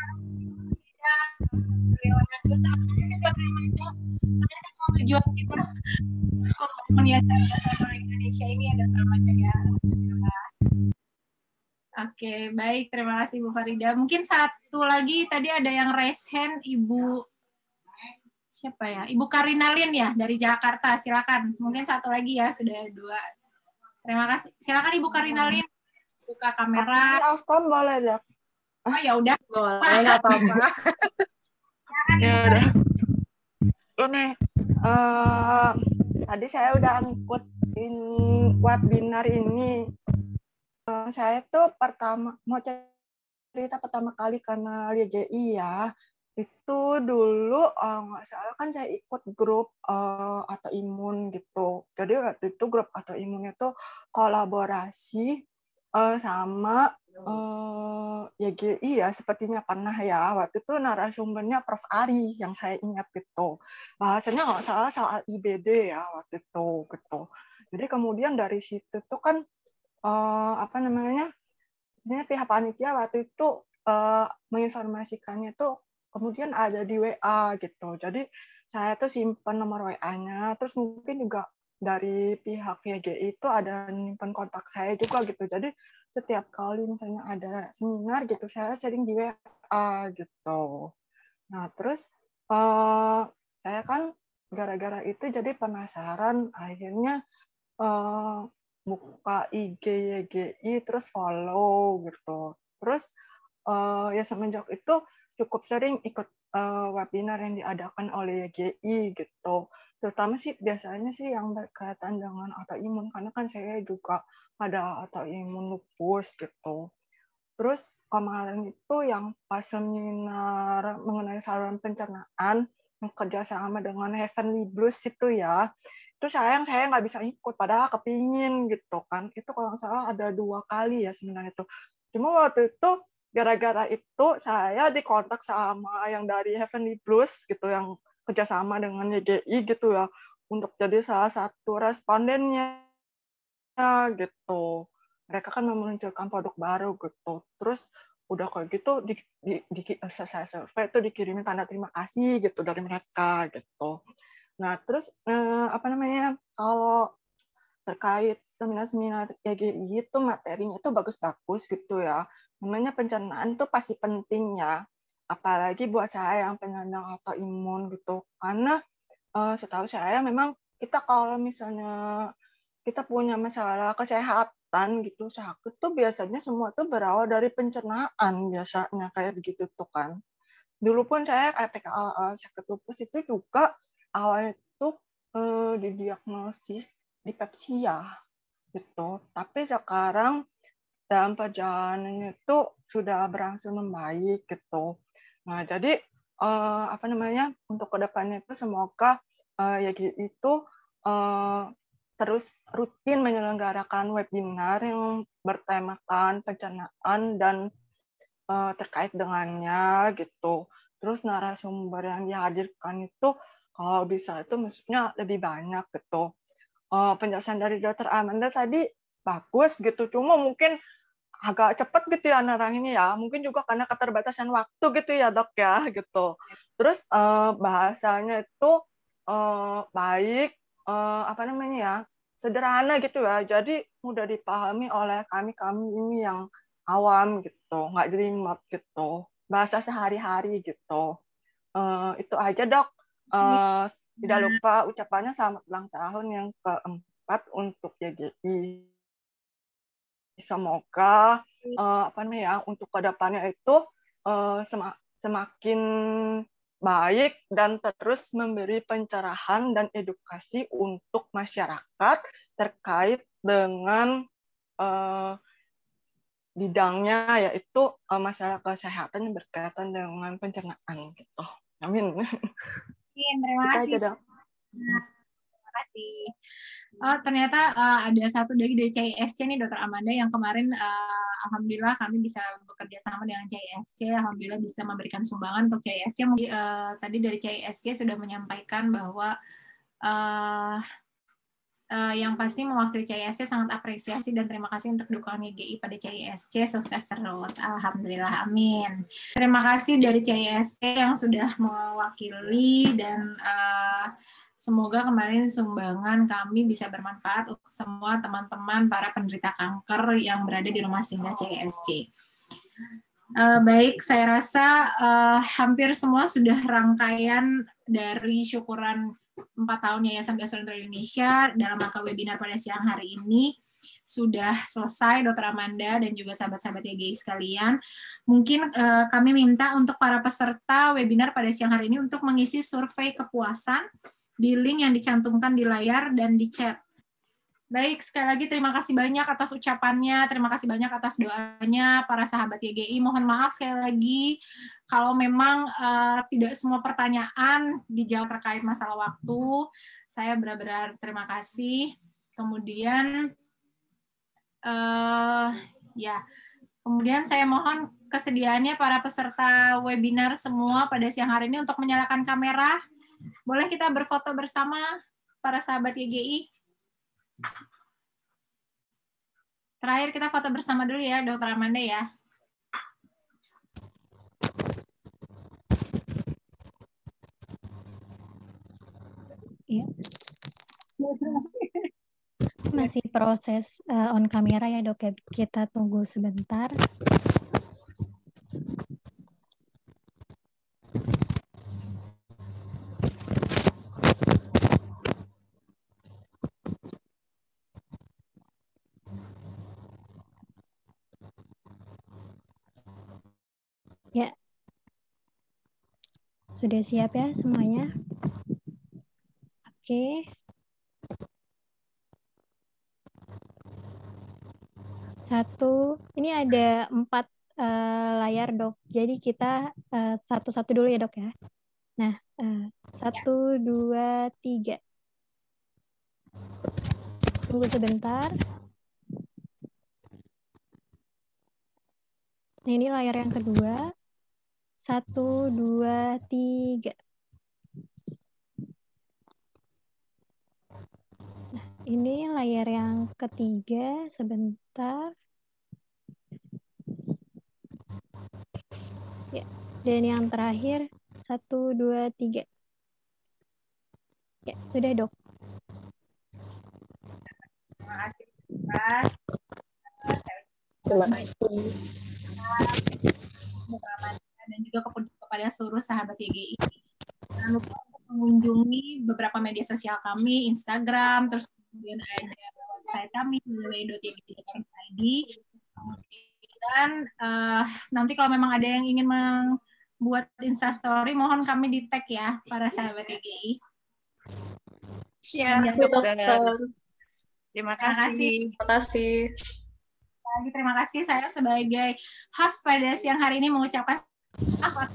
Tujuan kita membangun Indonesia ini ada namanya ya. Oke, baik. Terima kasih Bu Farida. Mungkin satu lagi tadi ada yang raise hand, Ibu siapa ya? Ibu Karina Lin ya dari Jakarta. Silakan. Mungkin satu lagi ya, sudah dua. Terima kasih. Silakan Ibu Karina Lin. Buka kamera. Afcom boleh, Dok? Oh ya udah. Boleh, nggak apa-apa. Ya udah. Ini tadi saya udah ngikutin webinar ini. Saya tuh mau cerita pertama kali kenal YGI ya. Itu dulu nggak salah kan saya ikut grup autoimun gitu. Jadi waktu itu grup autoimun itu kolaborasi sama YGI ya, sepertinya pernah ya. Waktu itu narasumbernya Prof. Ari yang saya ingat gitu. Bahasanya nggak salah soal IBD ya waktu itu gitu. Jadi kemudian dari situ tuh kan ini pihak panitia waktu itu menginformasikannya tuh kemudian ada di WA gitu. Jadi saya tuh simpen nomor WA-nya, terus mungkin juga dari pihak YGI itu ada nyimpen kontak saya juga gitu. Jadi setiap kali misalnya ada seminar gitu, saya sering di WA gitu. Nah, terus saya kan gara-gara itu jadi penasaran, akhirnya buka IG YGI, terus follow gitu. Terus ya semenjak itu cukup sering ikut webinar yang diadakan oleh YGI gitu. Terutama sih biasanya sih yang berkaitan dengan autoimun, karena kan saya juga ada autoimun lupus gitu. Terus kemarin itu yang pas seminar mengenai saluran pencernaan yang kerjasama dengan Heavenly Blues itu ya, itu sayang saya nggak bisa ikut, padahal kepingin gitu kan. Itu kalau nggak salah ada 2 kali ya sebenarnya itu. Cuma waktu itu gara-gara itu saya dikontak sama yang dari Heavenly Blues gitu, yang kerjasama dengan YGI gitu ya, untuk jadi salah satu respondennya gitu. Mereka kan meluncurkan produk baru gitu. Terus udah kayak gitu saya survei itu dikirimin tanda terima kasih gitu dari mereka gitu. Nah, terus kalau terkait seminar-seminar YGI itu materinya itu bagus-bagus gitu ya. Namanya pencernaan itu pasti pentingnya, apalagi buat saya yang penyandang autoimun gitu. Karena setahu saya memang kita kalau misalnya kita punya masalah kesehatan gitu, sakit tuh biasanya semua tuh berawal dari pencernaan biasanya kayak begitu tuh kan. Dulu pun saya ketika sakit lupus itu juga awalnya tuh didiagnosis dipepsia gitu. Tapi sekarang dalam perjalanannya itu sudah berangsur membaik gitu. Nah, jadi untuk kedepannya itu semoga YGI itu terus rutin menyelenggarakan webinar yang bertemakan pencernaan dan terkait dengannya gitu. Terus narasumber yang dihadirkan itu kalau bisa itu maksudnya lebih banyak gitu. Penjelasan dari Dr. Amanda tadi bagus gitu, cuma mungkin agak cepat gitu ya ini ya. Mungkin juga karena keterbatasan waktu gitu ya Dok ya gitu. Terus bahasanya itu baik, apa namanya ya, sederhana gitu ya. Jadi mudah dipahami oleh kami ini yang awam gitu, nggak jelimet gitu. Bahasa sehari-hari gitu. Itu aja dok. Tidak lupa ucapannya selamat ulang tahun yang keempat untuk YGI. Semoga apa namanya ya, untuk kedepannya itu semakin baik dan terus memberi pencerahan dan edukasi untuk masyarakat terkait dengan bidangnya, yaitu masalah kesehatan yang berkaitan dengan pencernaan gitu. Amin. Terima kasih. Terima kasih. Oh, ternyata ada satu lagi dari CISC nih, Dr. Amanda, yang kemarin alhamdulillah kami bisa bekerja sama dengan CISC, alhamdulillah bisa memberikan sumbangan untuk CISC. Tadi dari CISC sudah menyampaikan bahwa yang pasti mewakili CISC sangat apresiasi dan terima kasih untuk dukungan YGI pada CISC, sukses terus, alhamdulillah, amin. Terima kasih dari CISC yang sudah mewakili dan semoga kemarin sumbangan kami bisa bermanfaat untuk semua teman-teman para penderita kanker yang berada di rumah singgah CISC. Baik, saya rasa hampir semua sudah rangkaian dari syukuran 4 tahun Yayasan Gastroenterologi Indonesia dalam rangka webinar pada siang hari ini sudah selesai, Dr. Amanda dan juga sahabat-sahabat YGI sekalian. Mungkin kami minta untuk para peserta webinar pada siang hari ini untuk mengisi survei kepuasan di link yang dicantumkan di layar dan di chat. Baik, sekali lagi terima kasih banyak atas ucapannya, terima kasih banyak atas doanya para sahabat YGI. Mohon maaf sekali lagi kalau memang tidak semua pertanyaan dijawab terkait masalah waktu. Saya benar-benar terima kasih. Kemudian kemudian saya mohon kesediaannya para peserta webinar semua pada siang hari ini untuk menyalakan kamera. Boleh kita berfoto bersama para sahabat YGI? Terakhir kita foto bersama dulu ya, Dr. Amanda ya. Iya. Masih proses on kamera ya dok ya, kita tunggu sebentar. Ya, sudah siap ya semuanya? Oke. Satu, ini ada 4 layar dok, jadi kita satu-satu dulu ya dok ya. Nah, 1, 2, 3. Tunggu sebentar. Nah, ini layar yang kedua. 1, 2, 3. Nah, ini layar yang ketiga, sebentar. Ya, dan yang terakhir 1, 2, 3. Ya, sudah dok. Terima kasih, Mas. Terima kasih. Dan juga kepada seluruh sahabat YGI. Jangan lupa untuk mengunjungi beberapa media sosial kami, Instagram, terus kemudian ada website kami, www.ygi.id. Dan nanti kalau memang ada yang ingin membuat Instastory, mohon kami di-tag ya, para sahabat YGI. Siap, dokter. Terima kasih. Terima kasih. Lagi terima kasih, saya sebagai host pada siang hari ini mengucapkan maaf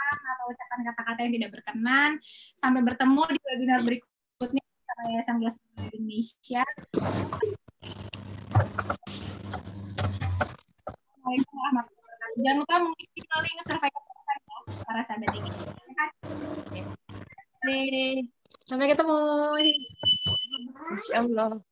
atau ucapan kata-kata yang tidak berkenan. Sampai bertemu di webinar berikutnya bersama Yayasan Gastroenterologi Indonesia. Assalamualaikum warahmatullahi wabarakatuh. Jangan lupa mengisi link survei kepuasan ya, para sahabat ini. Terima kasih. Sampai ketemu. Insyaallah.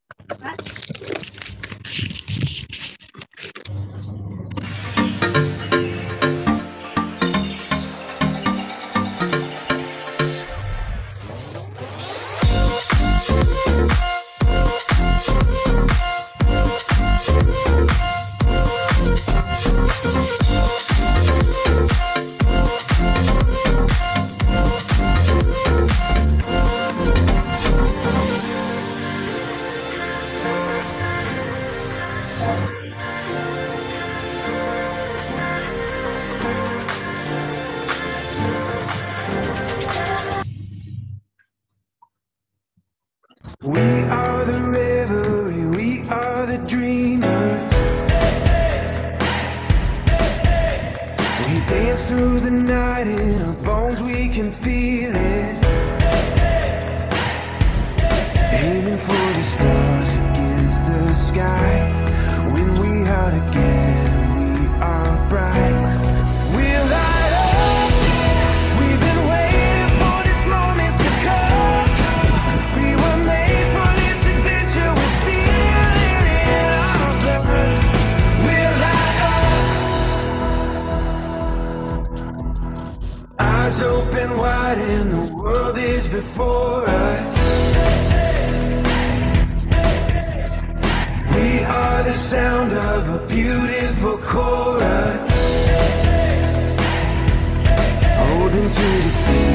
through the night, in our bones we can feel it. Aiming for the stars against the sky. When we are together, we are bright. We'll light up. We've been waiting for this moment to come. We were made for this adventure. We're feeling it in our blood. We'll light up. Eyes open wide and the world is before us. We are the sound of a beautiful chorus, holding to the feet